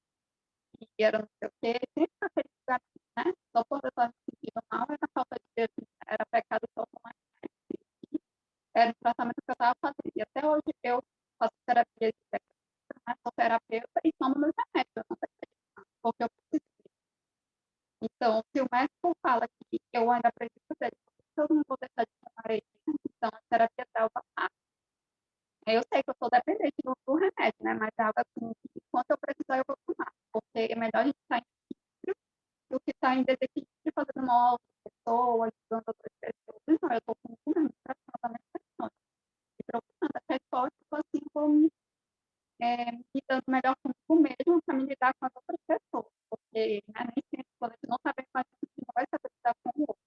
que era não sei o quê, sempre aquele lugar, né? Só por eu estar me sentindo mal, era falta de Deus, era pecado só tomar remédio. Era o tratamento que eu estava fazendo. E médico fala que eu ainda preciso dele, porque eu não vou deixar de tomar ele. Então, a terapia é o passo. Eu sei que eu sou dependente do remédio, né? Mas é algo assim, que enquanto eu precisar, eu vou tomar. Porque é melhor a gente estar em equilíbrio do que estar em desequilíbrio fazendo mal a outras pessoas, ajudando outras pessoas. Não, eu estou com um remédio para tratar minhas questões. E procurando a resposta, tipo assim, vou me dando melhor comigo mesmo para me lidar com as outras pessoas. Porque né, nem sempre, quando a gente não sabe mais, a gente não vai saber lidar com o outro.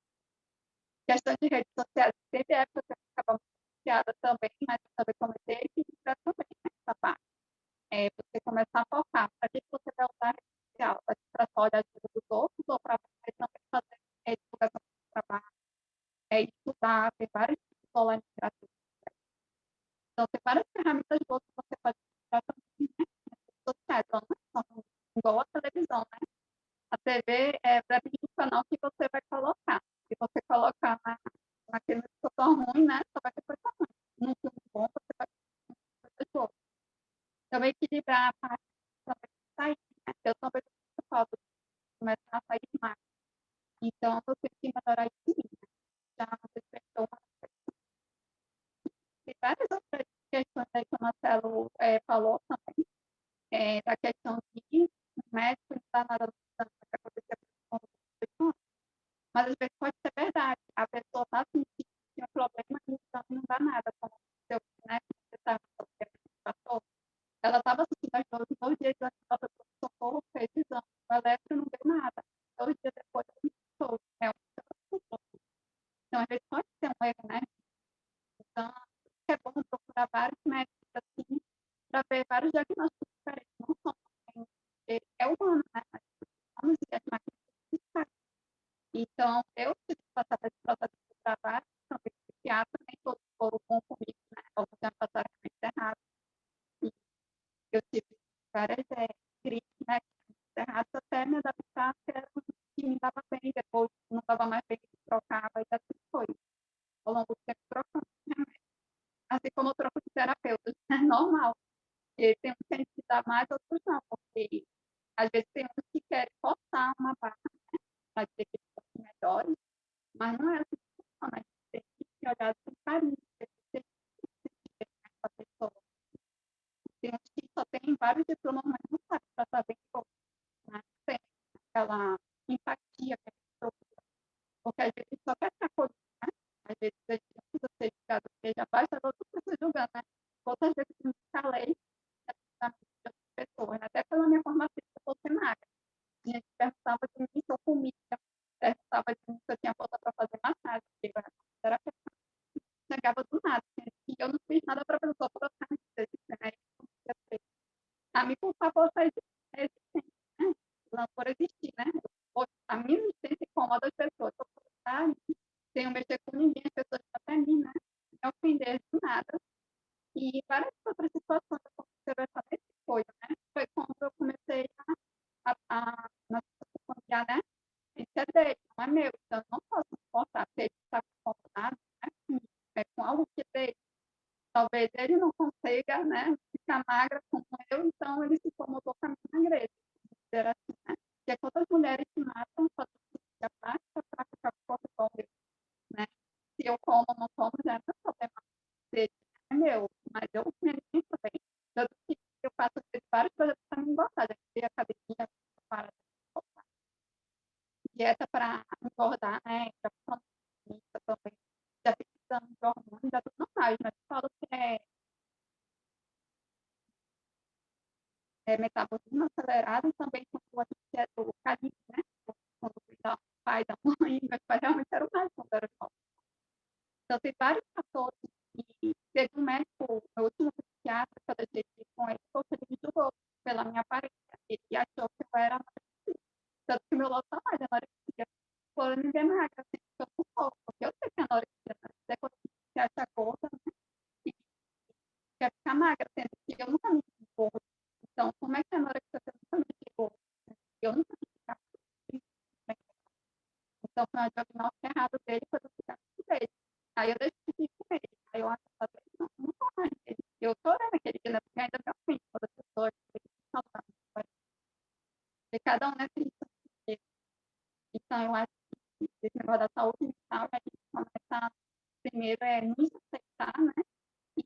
Questão de redes sociais, teve época que eu ficava muito viciada também, mas eu saber como ter equilíbrio também nessa parte. Você começar a focar para que você vai usar a rede social, para só olhar a vida dos outros ou para você também fazer divulgação do trabalho, estudar, ter vários tipos online gratuitos. Então, tem várias ferramentas boas que você pode utilizar também, né? Nas redes sociais, então, não é só igual a televisão, né? A TV depende do canal que você vai colocar. Se você colocar naquele que for ruim, né? Só vai ter coisa ruim. Num filme bom, você vai ter coisa boa. Então, equilibrar a parte também de sair, né? Eu também estou falando de começar a sair mais. Então, eu tenho que melhorar isso em mim, né? Já despertou uma reflexão. E várias outras questões aí que o Marcelo falou também, da questão de o médico não dá nada no exame que acontecer com o pessoa, mas às vezes pode ser verdade. A pessoa está sentindo que tem um problema e o exame não dá nada, como aconteceu, né? Você sabe o que a passou. Ela estava sentindo as dores 2 dias antes da pessoa de socorro, fez o exame. O eletro não deu nada. 2 dias depois, ele ficou. É uma coisa. Então, às vezes pode ser um erro, né? Então, é bom procurar vários médicos assim, para ver vários diagnósticos diferentes. Não só é humano, né? Mas humanos e as máquinas fiscais. Então, eu tive que passar por esse processo de trabalho, também psiquiatra, nem todos foram bons comigo, né? Alguns já passaram realmente errado. E eu tive várias crises, né? Erradas até me adaptar, que era o que me dava bem, depois não dava mais bem, trocava, e assim foi. Ao longo do tempo, trocando, né? Assim como eu troco de terapeutas, é normal. E tem uns que a gente dá mais, outros não, porque às vezes tem uns que querem forçar uma barra, né, para dizer que eles são melhores, mas não é assim que funciona. A gente tem que olhar com carinho, tem que sentir essa pessoa. Tem uns que só tem vários diplomas, mas não sabe tratar bem o outro, né? Tem aquela empatia que a gente procura, porque às vezes só quer ser acolhido, né? Às vezes a gente não precisa ser julgado, porque já basta outro pessoa julgando, né? Outras vezes eu me calei da outras pessoas, até pela minha formação de funcionária. A gente perguntava de mim se eu comia, perguntava de mim se eu tinha força para fazer massagem, porque eu era terapeuta. Chegava do nada, e eu não fiz nada para a pessoa colocar me dizer, né? Me culpar por essa existência, né? Não por existir, né? A minha existência incomoda as pessoas. Eu tenho mexer com ninguém, as pessoas até mim, né? Me ofender do nada. E várias outras situações aconteceram essa mesma coisa, né? Foi quando eu comecei na situação familiar, né? Isso é dele, não é meu, então eu não posso me importar se ele está confortável, né? Com algo que é dele. Talvez ele não consiga, né? Ficar magra como eu, então ele se incomodou com a minha magreza. Dizer assim, né? Porque quantas mulheres se matam fazendo cirurgia plástica para ficar com o corpo igual meu, né? Se eu como ou não como, já não é problema dele, é meu, mas eu me alimento bem. Tanto que eu faço vários projetos para me engordar, já fiz academia para engordar. Dieta para engordar, né? Já fiz também. Já fiz exame de hormônio, já tudo normal, mas eu falo que é metabolismo acelerado e também quando a gente é do calibre, né? Quando o pai da mãe, meus pais realmente eram mais quando era jovem. Então, tem vários fatores. E teve um médico, meu último psiquiatra, que eu deixei de ir com ele, porque ele me julgou pela minha aparência. Ele achou que eu era anorexia. Tanto que meu logo tá mais anorexia. Por ninguém magra, assim, que eu não sou, porque eu sei que é anorexia, né? Até quando você acha gorda, né? E quer ficar magra, sendo que eu nunca me senti gorda. Então, como é que a anorexia você nunca me senti gorda? Eu nunca me senti gorda. Então, foi um diagnóstico errado dele, foi do psiquiatra dele. Aí eu deixei de ir com ele. Aí eu acho que não tô mais ele. Eu chorei naquele dia, né? Porque ainda me ofende quando as pessoas ficam falando. Porque cada um é triste. Então, eu acho desse negócio da saúde mental, a gente começa primeiro nos aceitar, né? E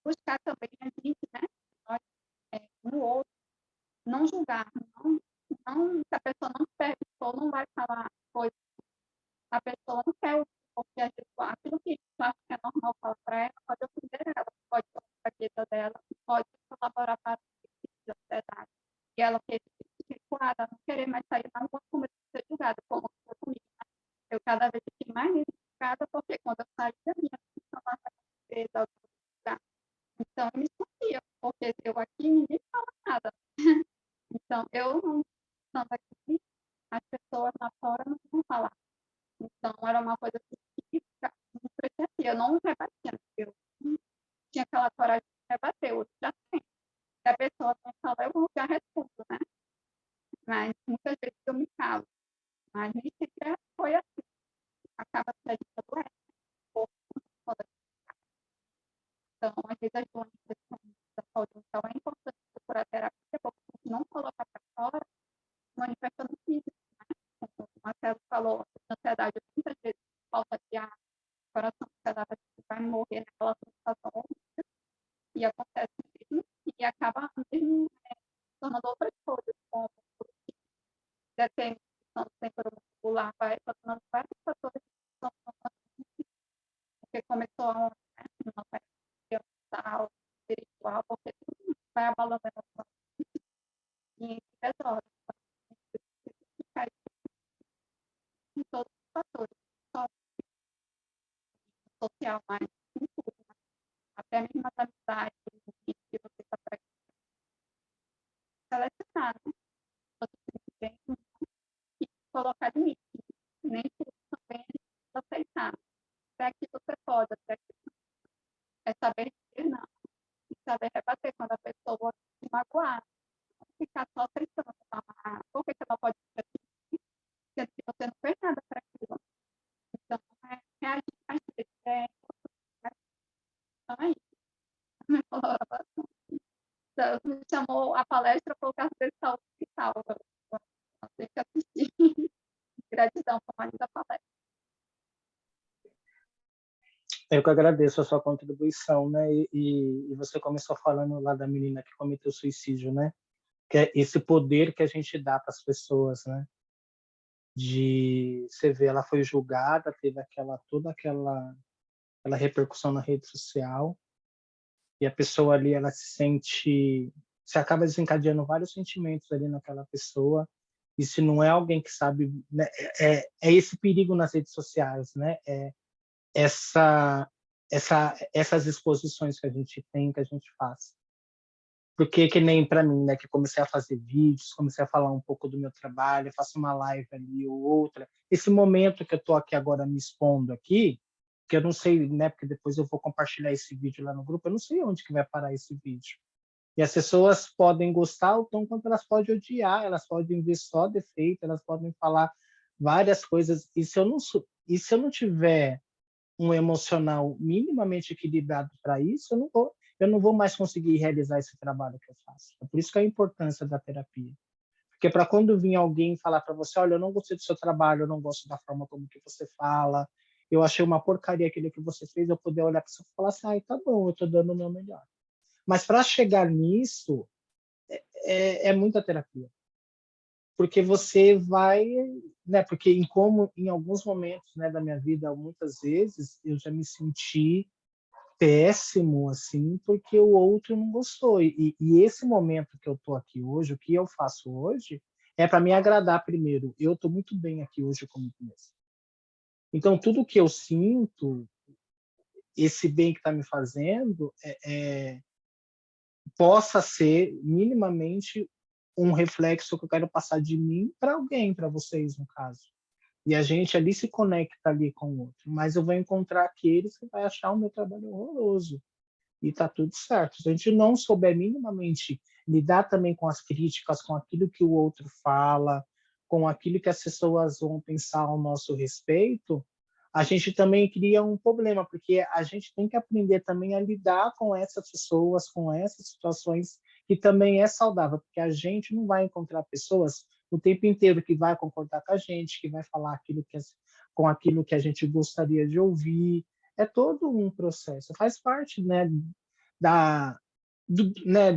buscar também a gente, né? Nós, no outro, não julgar, se a pessoa não se perguntou, não vai falar coisas. A pessoa não quer ouvir, porque às vezes aquilo que tu acha que é normal falar para ela, pode ofender ela, pode ser a fraqueza dela, pode colaborar para a sociedade. E ela quer se curada, não querer mais sair na rua com medo de ser julgada, como foi comigo. Né? Eu cada vez fiquei mais identificada, porque quando eu saí da minha função lá da lugar, então eu me sentia, porque eu aqui ninguém fala nada. Então, eu não estando aqui, as pessoas lá fora não vão falar. Então, era uma coisa que eu não rebatia, eu não tinha aquela coragem de rebater, eu já tenho. Se a pessoa não falar, eu já respondo, né? Mas muitas vezes eu me calo. Mas nem sempre foi assim. Acaba que a gente adoece um pouco quando a gente cala. Então, às vezes as doenças da saúde mental é importante procurar terapia, porque a gente não coloca para fora, manifesta no físico, né? Como o Marcelo falou, a ansiedade muitas vezes falta de ar, o coração acelerado, você vai morrer naquela sensação e acontece mesmo, e acaba mesmo tornando outras coisas, como determinação do tempo muscular, vai tornando vários fatores que são porque começou a uma prática mental, espiritual, porque tudo vai abalando a emoção e desordem. Em todos os fatores, só social, mas em tudo, né? Até mesmo as amizades que você está selecionar, né? Você tem que colocar limite, nem tudo também é aceitar. Até que você pode, até que é saber dizer não, e saber rebater quando a pessoa se magoar, não ficar só tentando falar, por que você não pode dizer assim, sendo que você não fez nada para aquilo. Então, reagir às vezes então é isso. Me então, me chamou a palestra por causa desse saúde mental. Eu tenho que assistir. Gratidão por mais da palestra. Eu que agradeço a sua contribuição, né? E você começou falando lá da menina que cometeu suicídio, né? Que é esse poder que a gente dá para as pessoas, né? De você ver, ela foi julgada, teve toda aquela repercussão na rede social, e a pessoa ali, ela se sente, você acaba desencadeando vários sentimentos ali naquela pessoa, e se não é alguém que sabe, né, é esse perigo nas redes sociais, né? Essa, essas exposições que a gente tem, que a gente faz. Porque que nem para mim, né, que comecei a fazer vídeos, comecei a falar um pouco do meu trabalho, faço uma live ali ou outra. Esse momento que eu estou aqui agora me expondo aqui, que eu não sei, né, porque depois eu vou compartilhar esse vídeo lá no grupo, eu não sei onde que vai parar esse vídeo. E as pessoas podem gostar o tanto quanto elas podem odiar, elas podem ver só defeito, elas podem falar várias coisas. E se eu não tiver um emocional minimamente equilibrado para isso, eu não vou mais conseguir realizar esse trabalho que eu faço. É por isso que é a importância da terapia. Porque para quando vir alguém falar para você, olha, eu não gostei do seu trabalho, eu não gosto da forma como que você fala, eu achei uma porcaria aquilo que você fez, eu poder olhar para você e falar assim, ai, tá bom, eu estou dando o meu melhor. Mas para chegar nisso, é muita terapia. Porque você vai, né, porque em alguns momentos, né, da minha vida, muitas vezes eu já me senti péssimo assim, porque o outro não gostou. E esse momento que eu tô aqui hoje, o que eu faço hoje, é para me agradar primeiro. Eu tô muito bem aqui hoje comigo mesmo. Então tudo que eu sinto, esse bem que está me fazendo, possa ser minimamente um reflexo que eu quero passar de mim para alguém, para vocês, no caso. E a gente ali se conecta ali com o outro. Mas eu vou encontrar aqueles que vai achar o meu trabalho horroroso. E tá tudo certo. Se a gente não souber minimamente lidar também com as críticas, com aquilo que o outro fala, com aquilo que as pessoas vão pensar ao nosso respeito, a gente também cria um problema, porque a gente tem que aprender também a lidar com essas pessoas, com essas situações, que também é saudável, porque a gente não vai encontrar pessoas o tempo inteiro que vai concordar com a gente, que vai falar com aquilo que a gente gostaria de ouvir. É todo um processo, faz parte, né, da, né,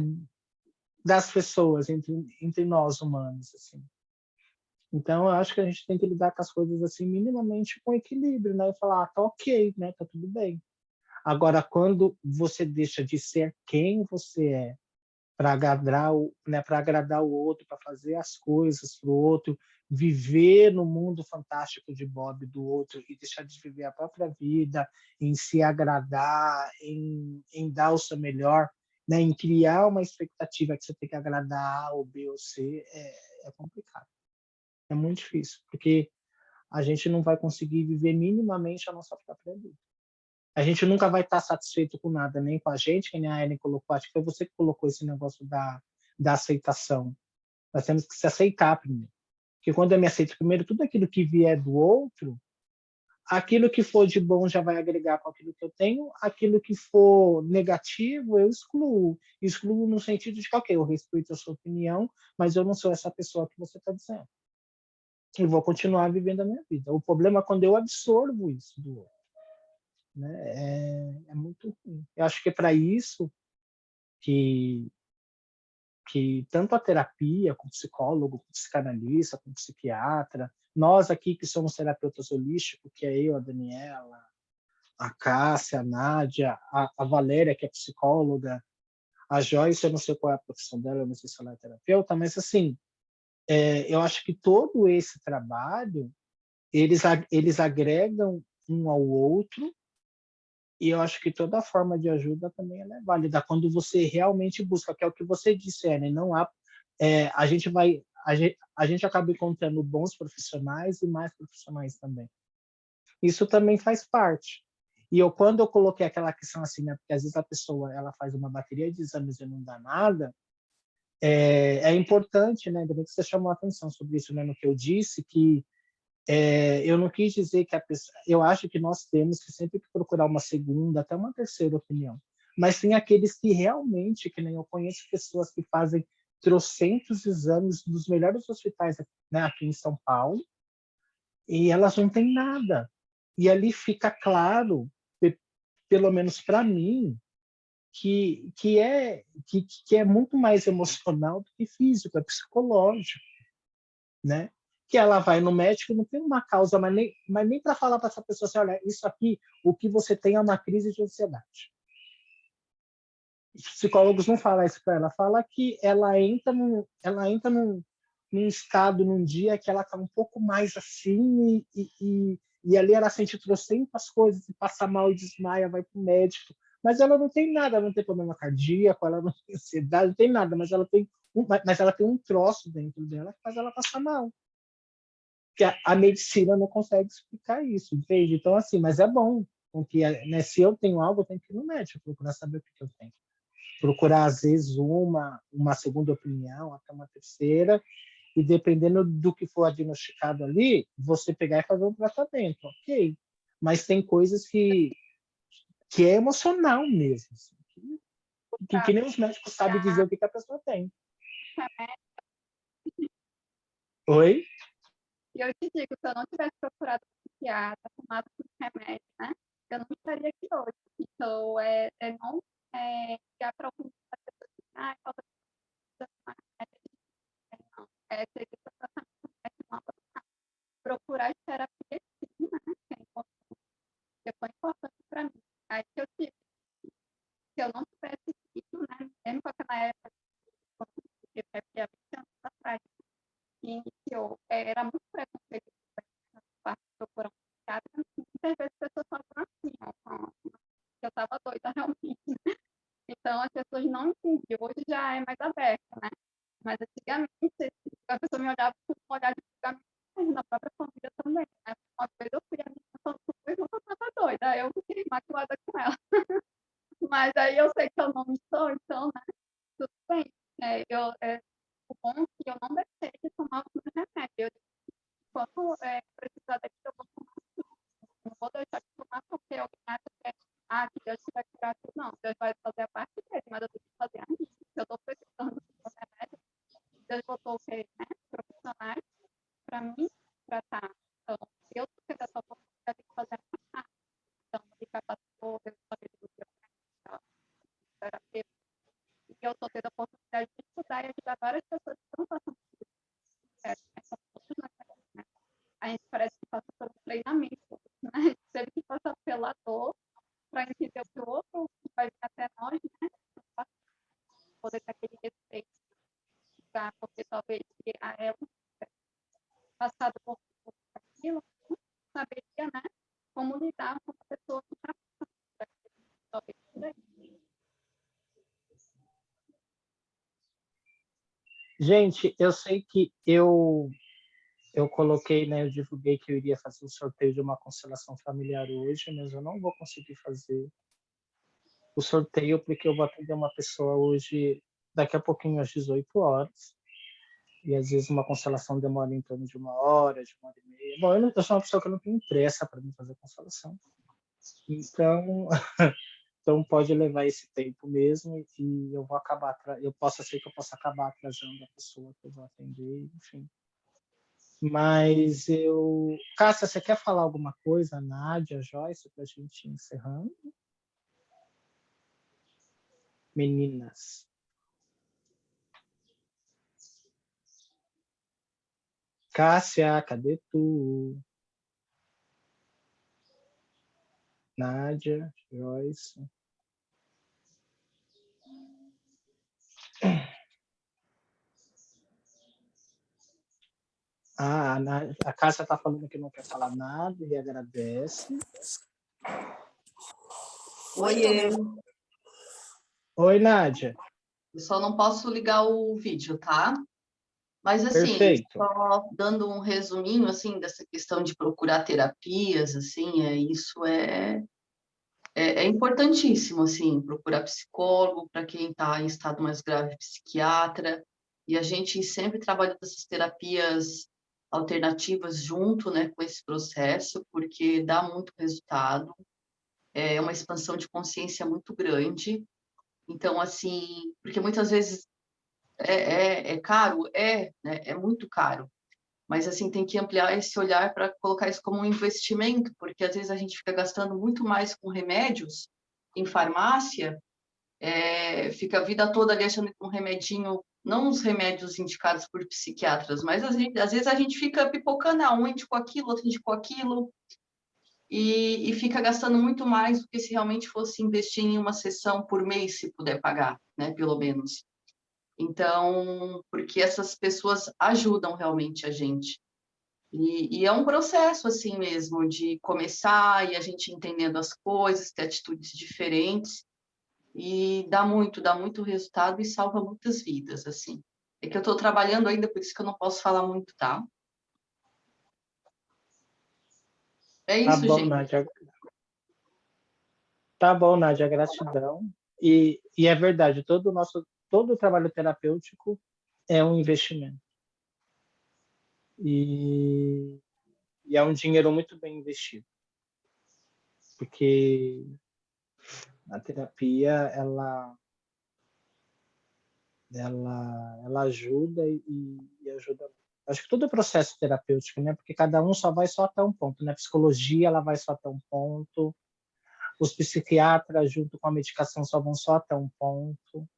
das pessoas, entre nós humanos, assim. Então, eu acho que a gente tem que lidar com as coisas assim minimamente com equilíbrio, né? E falar, tá ok, né? Tá tudo bem. Agora, quando você deixa de ser quem você é para agradar o outro, para fazer as coisas para o outro, viver no mundo fantástico de Bob do outro e deixar de viver a própria vida, em se agradar, em dar o seu melhor, né? Em criar uma expectativa que você tem que agradar A ou B ou C, é complicado. É muito difícil, porque a gente não vai conseguir viver minimamente a nossa própria vida. A gente nunca vai estar satisfeito com nada, nem com a gente, que nem a Ellen colocou, acho que foi você que colocou esse negócio da aceitação. Nós temos que se aceitar primeiro. Porque quando eu me aceito primeiro, tudo aquilo que vier do outro, aquilo que for de bom já vai agregar com aquilo que eu tenho, aquilo que for negativo eu excluo. Excluo no sentido de que, ok, eu respeito a sua opinião, mas eu não sou essa pessoa que você está dizendo. Eu vou continuar vivendo a minha vida. O problema é quando eu absorvo isso do outro. Né? É muito ruim. Eu acho que é para isso que tanto a terapia, com psicólogo, com psicanalista, com psiquiatra, nós aqui que somos terapeutas holísticos, que é eu, a Daniela, a Cássia, a Nádia, a Valéria, que é psicóloga, a Joyce, eu não sei qual é a profissão dela, eu não sei se ela é terapeuta, mas assim, eu acho que todo esse trabalho, eles agregam um ao outro, e eu acho que toda forma de ajuda também é válida quando você realmente busca, que é o que você disse, Ellen, não há, a gente acaba encontrando bons profissionais e mais profissionais também. Isso também faz parte. E quando eu coloquei aquela questão assim, né, porque às vezes a pessoa ela faz uma bateria de exames e não dá nada, é importante, né, ainda bem que você chamou a atenção sobre isso, né, no que eu disse, que eu não quis dizer que a pessoa... Eu acho que nós temos que sempre procurar uma segunda, até uma terceira opinião. Mas tem aqueles que realmente, que nem eu conheço pessoas que fazem trocentos exames nos melhores hospitais, né, aqui em São Paulo, e elas não têm nada. E ali fica claro, pelo menos para mim, que é muito mais emocional do que físico, é psicológico, né? Que ela vai no médico, não tem uma causa, mas nem para falar para essa pessoa assim, olha, isso aqui, o que você tem é uma crise de ansiedade. Os psicólogos não falam isso para ela, fala que ela entra num estado, num dia que ela está um pouco mais assim e ali ela sente trocentas coisas, e passa mal e desmaia, vai para o médico, mas ela não tem nada, ela não tem problema cardíaco, ela não tem ansiedade, não tem nada, mas ela tem um troço dentro dela que faz ela passar mal. Que a medicina não consegue explicar isso, entende? Então, assim, mas é bom, porque né, se eu tenho algo, eu tenho que ir no médico, procurar saber o que eu tenho. Procurar, às vezes, uma segunda opinião, até uma terceira, e dependendo do que for diagnosticado ali, você pegar e fazer um tratamento, ok. Mas tem coisas que é emocional mesmo, assim, que nem os médicos sabem dizer o que a pessoa tem. Oi? E eu te digo, se eu não tivesse procurado um psiquiatra, tomado os remédios, né? Eu não estaria aqui hoje. Então, não ligar para algum pessoa assim, falta de não. Seguir o tratamento, não procurar as terapias, sim, né? Que é importante. Que foi importante para mim. Aí que eu tive. Se eu não tivesse ido, né? Mesmo com aquela época, que foi há 20 anos atrás, que iniciou, era muito preconceito para procurar um psiquiatra. Muitas vezes as pessoas falam assim, que eu estava doida realmente. Então, as pessoas não entendiam. Hoje já é mais aberta, né? Mas antigamente, a pessoa me olhava com um olhar de julgamento na própria família também, né? Uma vez eu fui a minha falando, eu não estava doida, eu fiquei maculada com ela. Mas aí eu sei que eu não estou, então, né? Tudo bem. O bom é que eu não deixei de tomar o meu remédio. Eu disse, quando precisar daqui, eu vou tomar. Não vou deixar de tomar porque alguém acha que Deus vai curar tudo. Não, Deus vai fazer a parte dele, mas eu tenho que fazer a minha. Se eu estou precisando do meu remédio, Deus botou o quê? Né? Profissionais treinamento, né? A gente teve que passar pela dor para entender o que o outro vai vir até nós, né? Poder ter aquele respeito, tá? Porque talvez se a ela passado por aquilo, não saberia, né? Como lidar com a pessoa que está passando, talvez por aí. Gente, eu sei que eu coloquei, né, eu divulguei que eu iria fazer o sorteio de uma constelação familiar hoje, mas eu não vou conseguir fazer o sorteio porque eu vou atender uma pessoa hoje, daqui a pouquinho às 18 horas, e às vezes uma constelação demora em torno de 1 hora, de 1 hora e meia. Bom, eu sou uma pessoa que não tem pressa para me fazer constelação, então então pode levar esse tempo mesmo e eu vou acabar, eu posso ser que eu possa acabar atrasando a pessoa que eu vou atender, enfim. Mas eu... Cássia, você quer falar alguma coisa, Nádia, Joyce, para a gente ir encerrando? Meninas. Cássia, cadê tu? Nádia, Joyce. Ah, a Cássia está falando que não quer falar nada e agradece. Oiê, Oi, Nádia. eu só não posso ligar o vídeo, tá? Mas assim, Perfeito. só dando um resuminho assim dessa questão de procurar terapias, assim, isso é importantíssimo, assim, procurar psicólogo para quem está em estado mais grave, psiquiatra, e a gente sempre trabalha essas terapias alternativas junto, né, com esse processo, porque dá muito resultado, é uma expansão de consciência muito grande. Então, assim, porque muitas vezes é caro, né, é muito caro, mas assim tem que ampliar esse olhar para colocar isso como um investimento, porque às vezes a gente fica gastando muito mais com remédios em farmácia, fica a vida toda ali achando que um remedinho, não os remédios indicados por psiquiatras, mas às vezes a gente fica pipocando, um indicou aquilo, outro indicou aquilo, e fica gastando muito mais do que se realmente fosse investir em uma sessão por mês, se puder pagar, né, pelo menos. Então, porque essas pessoas ajudam realmente a gente. E é um processo assim mesmo, de começar e a gente entendendo as coisas, ter atitudes diferentes, e dá muito resultado e salva muitas vidas, assim. É que eu estou trabalhando ainda, por isso que eu não posso falar muito, tá? É Tá isso, bom, gente. Nádia. Tá bom, Nádia, gratidão. E é verdade, todo o trabalho terapêutico é um investimento. E é um dinheiro muito bem investido. Porque a terapia, ela ajuda e ajuda. Acho que todo o processo terapêutico, né? Porque cada um só vai só até um ponto, né? A psicologia, ela vai só até um ponto. Os psiquiatras, junto com a medicação, só vão só até um ponto.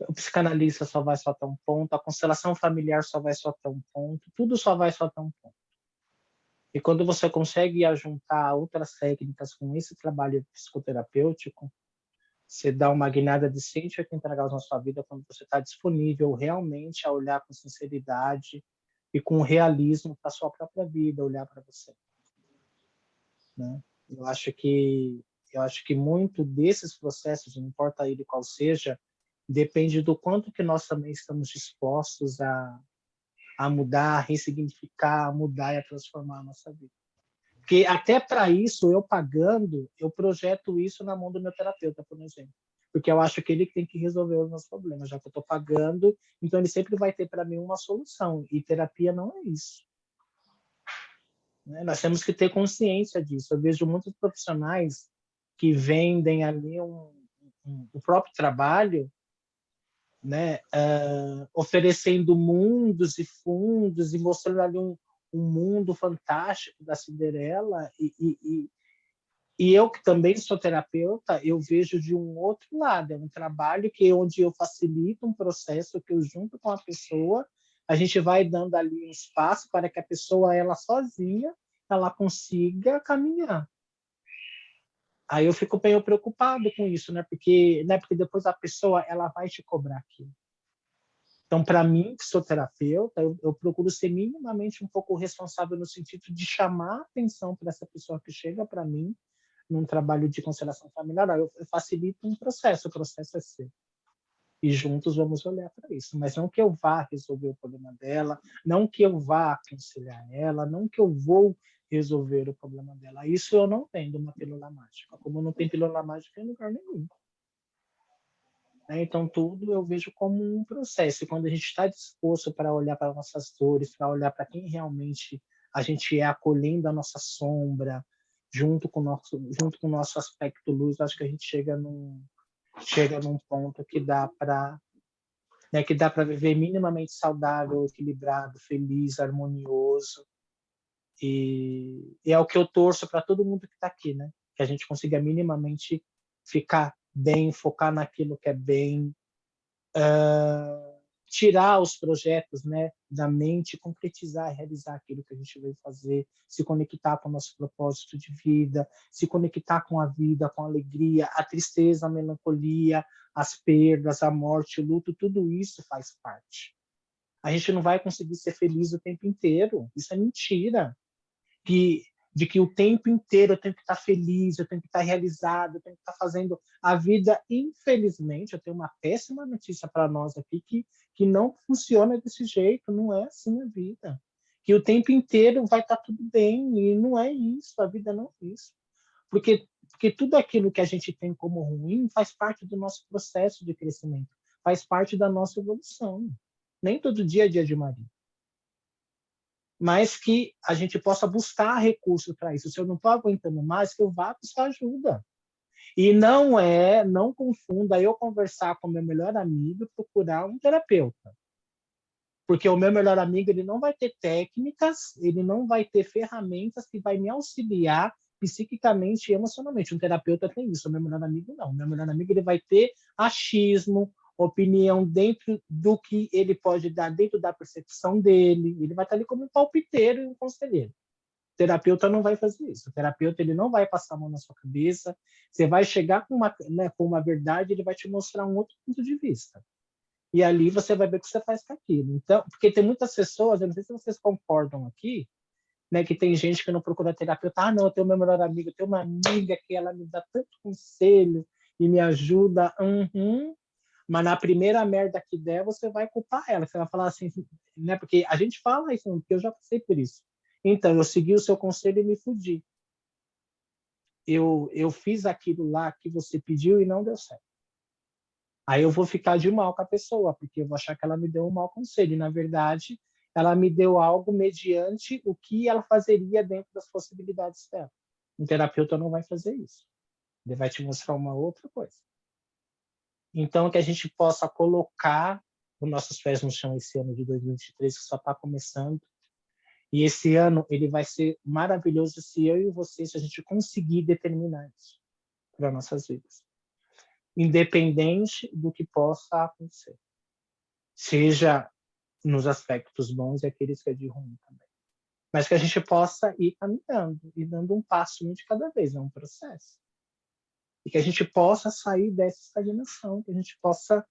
O psicanalista só vai só até um ponto. A constelação familiar só vai só até um ponto. Tudo só vai só até um ponto. E quando você consegue juntar outras técnicas com esse trabalho psicoterapêutico, você dá uma guinada de 180 graus na sua vida quando você está disponível realmente a olhar com sinceridade e com realismo para a sua própria vida, olhar para você. Né? Eu acho que muito desses processos, não importa ele qual seja, depende do quanto que nós também estamos dispostos a mudar, a ressignificar, a mudar e a transformar a nossa vida. Porque até para isso, eu pagando, eu projeto isso na mão do meu terapeuta, por exemplo. Porque eu acho que ele tem que resolver os meus problemas, já que eu estou pagando, então ele sempre vai ter para mim uma solução. E terapia não é isso. Né? Nós temos que ter consciência disso. Eu vejo muitos profissionais que vendem ali o próprio trabalho, né, oferecendo mundos e fundos e mostrando ali um mundo fantástico da Cinderela e eu que também sou terapeuta, eu vejo de um outro lado, é um trabalho onde eu facilito um processo que eu junto com a pessoa, a gente vai dando ali um espaço para que a pessoa, ela sozinha, ela consiga caminhar. Aí eu fico meio preocupado com isso, né? Porque depois a pessoa ela vai te cobrar aquilo. Então, para mim, que sou terapeuta, eu procuro ser minimamente um pouco responsável no sentido de chamar atenção para essa pessoa que chega para mim num trabalho de constelação familiar. Eu facilito um processo, o processo é seu. E juntos vamos olhar para isso. Mas não que eu vá resolver o problema dela, não que eu vá aconselhar ela, não que eu vou resolver o problema dela. Isso eu não tenho uma pílula mágica, como não tem pílula mágica em lugar nenhum. Então, tudo eu vejo como um processo. E quando a gente está disposto para olhar para nossas dores, para olhar para quem realmente a gente é, acolhendo a nossa sombra, junto com o nosso aspecto luz, acho que a gente chega num ponto que dá para viver minimamente saudável, equilibrado, feliz, harmonioso. E é o que eu torço para todo mundo que está aqui, né? Que a gente consiga minimamente ficar bem, focar naquilo que é bem, tirar os projetos, né, da mente, concretizar e realizar aquilo que a gente veio fazer, se conectar com o nosso propósito de vida, se conectar com a vida, com a alegria, a tristeza, a melancolia, as perdas, a morte, o luto, tudo isso faz parte. A gente não vai conseguir ser feliz o tempo inteiro, isso é mentira. De que o tempo inteiro eu tenho que estar feliz, eu tenho que estar realizado, eu tenho que estar fazendo a vida. Infelizmente, eu tenho uma péssima notícia para nós aqui, que não funciona desse jeito, não é assim a vida. Que o tempo inteiro vai estar tudo bem, e não é isso, a vida não é isso. Porque tudo aquilo que a gente tem como ruim faz parte do nosso processo de crescimento, faz parte da nossa evolução. Nem todo dia é dia de Maria. Mas que a gente possa buscar recursos para isso. Se eu não estou aguentando mais, que eu vá buscar ajuda. E não confunda eu conversar com o meu melhor amigo e procurar um terapeuta. Porque o meu melhor amigo ele não vai ter técnicas, ele não vai ter ferramentas que vai me auxiliar psiquicamente e emocionalmente. Um terapeuta tem isso, o meu melhor amigo não. O meu melhor amigo ele vai ter achismo, opinião dentro do que ele pode dar, dentro da percepção dele. Ele vai estar ali como um palpiteiro e um conselheiro. O terapeuta não vai fazer isso. O terapeuta ele não vai passar a mão na sua cabeça. Você vai chegar com uma verdade, ele vai te mostrar um outro ponto de vista. E ali você vai ver o que você faz com aquilo. Então, porque tem muitas pessoas, eu não sei se vocês concordam aqui, né, que tem gente que não procura terapeuta. Ah, não, eu tenho meu melhor amigo, eu tenho uma amiga que ela me dá tanto conselho e me ajuda. Mas na primeira merda que der, você vai culpar ela. Você vai falar assim, né? Porque a gente fala isso, porque eu já passei por isso. Então, eu segui o seu conselho e me fudi. Eu fiz aquilo lá que você pediu e não deu certo. Aí eu vou ficar de mal com a pessoa, porque eu vou achar que ela me deu um mau conselho. E, na verdade, ela me deu algo mediante o que ela fazeria dentro das possibilidades dela. Um terapeuta não vai fazer isso. Ele vai te mostrar uma outra coisa. Então, que a gente possa colocar os nossos pés no chão esse ano de 2023, que só está começando. E esse ano ele vai ser maravilhoso se eu e você, se a gente conseguir determinar isso para nossas vidas. Independente do que possa acontecer. Seja nos aspectos bons e aqueles que é de ruim também. Mas que a gente possa ir caminhando e dando um passo de cada vez, é um processo. E que a gente possa sair dessa estagnação, que a gente possa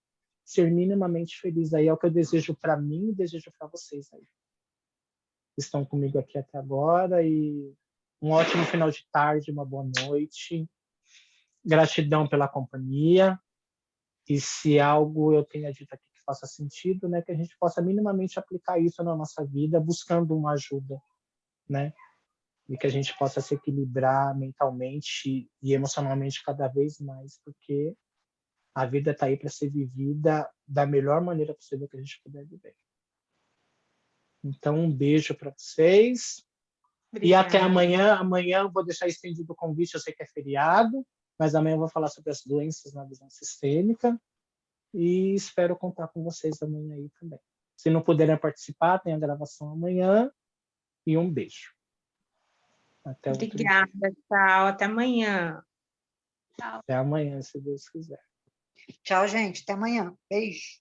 ser minimamente feliz. Aí é o que eu desejo para mim e desejo para vocês aí. Estão comigo aqui até agora e um ótimo final de tarde, uma boa noite. Gratidão pela companhia. E se algo eu tenha dito aqui que faça sentido, né, que a gente possa minimamente aplicar isso na nossa vida, buscando uma ajuda, né? E que a gente possa se equilibrar mentalmente e emocionalmente cada vez mais, porque a vida está aí para ser vivida da melhor maneira possível que a gente puder viver. Então, um beijo para vocês. Obrigada. E até amanhã. Amanhã eu vou deixar estendido o convite, eu sei que é feriado, mas amanhã eu vou falar sobre as doenças na visão sistêmica. E espero contar com vocês amanhã aí também. Se não puderem participar, tem a gravação amanhã. E um beijo. Até Obrigada, tchau. Até amanhã. Tchau. Até amanhã, se Deus quiser. Tchau, gente. Até amanhã. Beijo.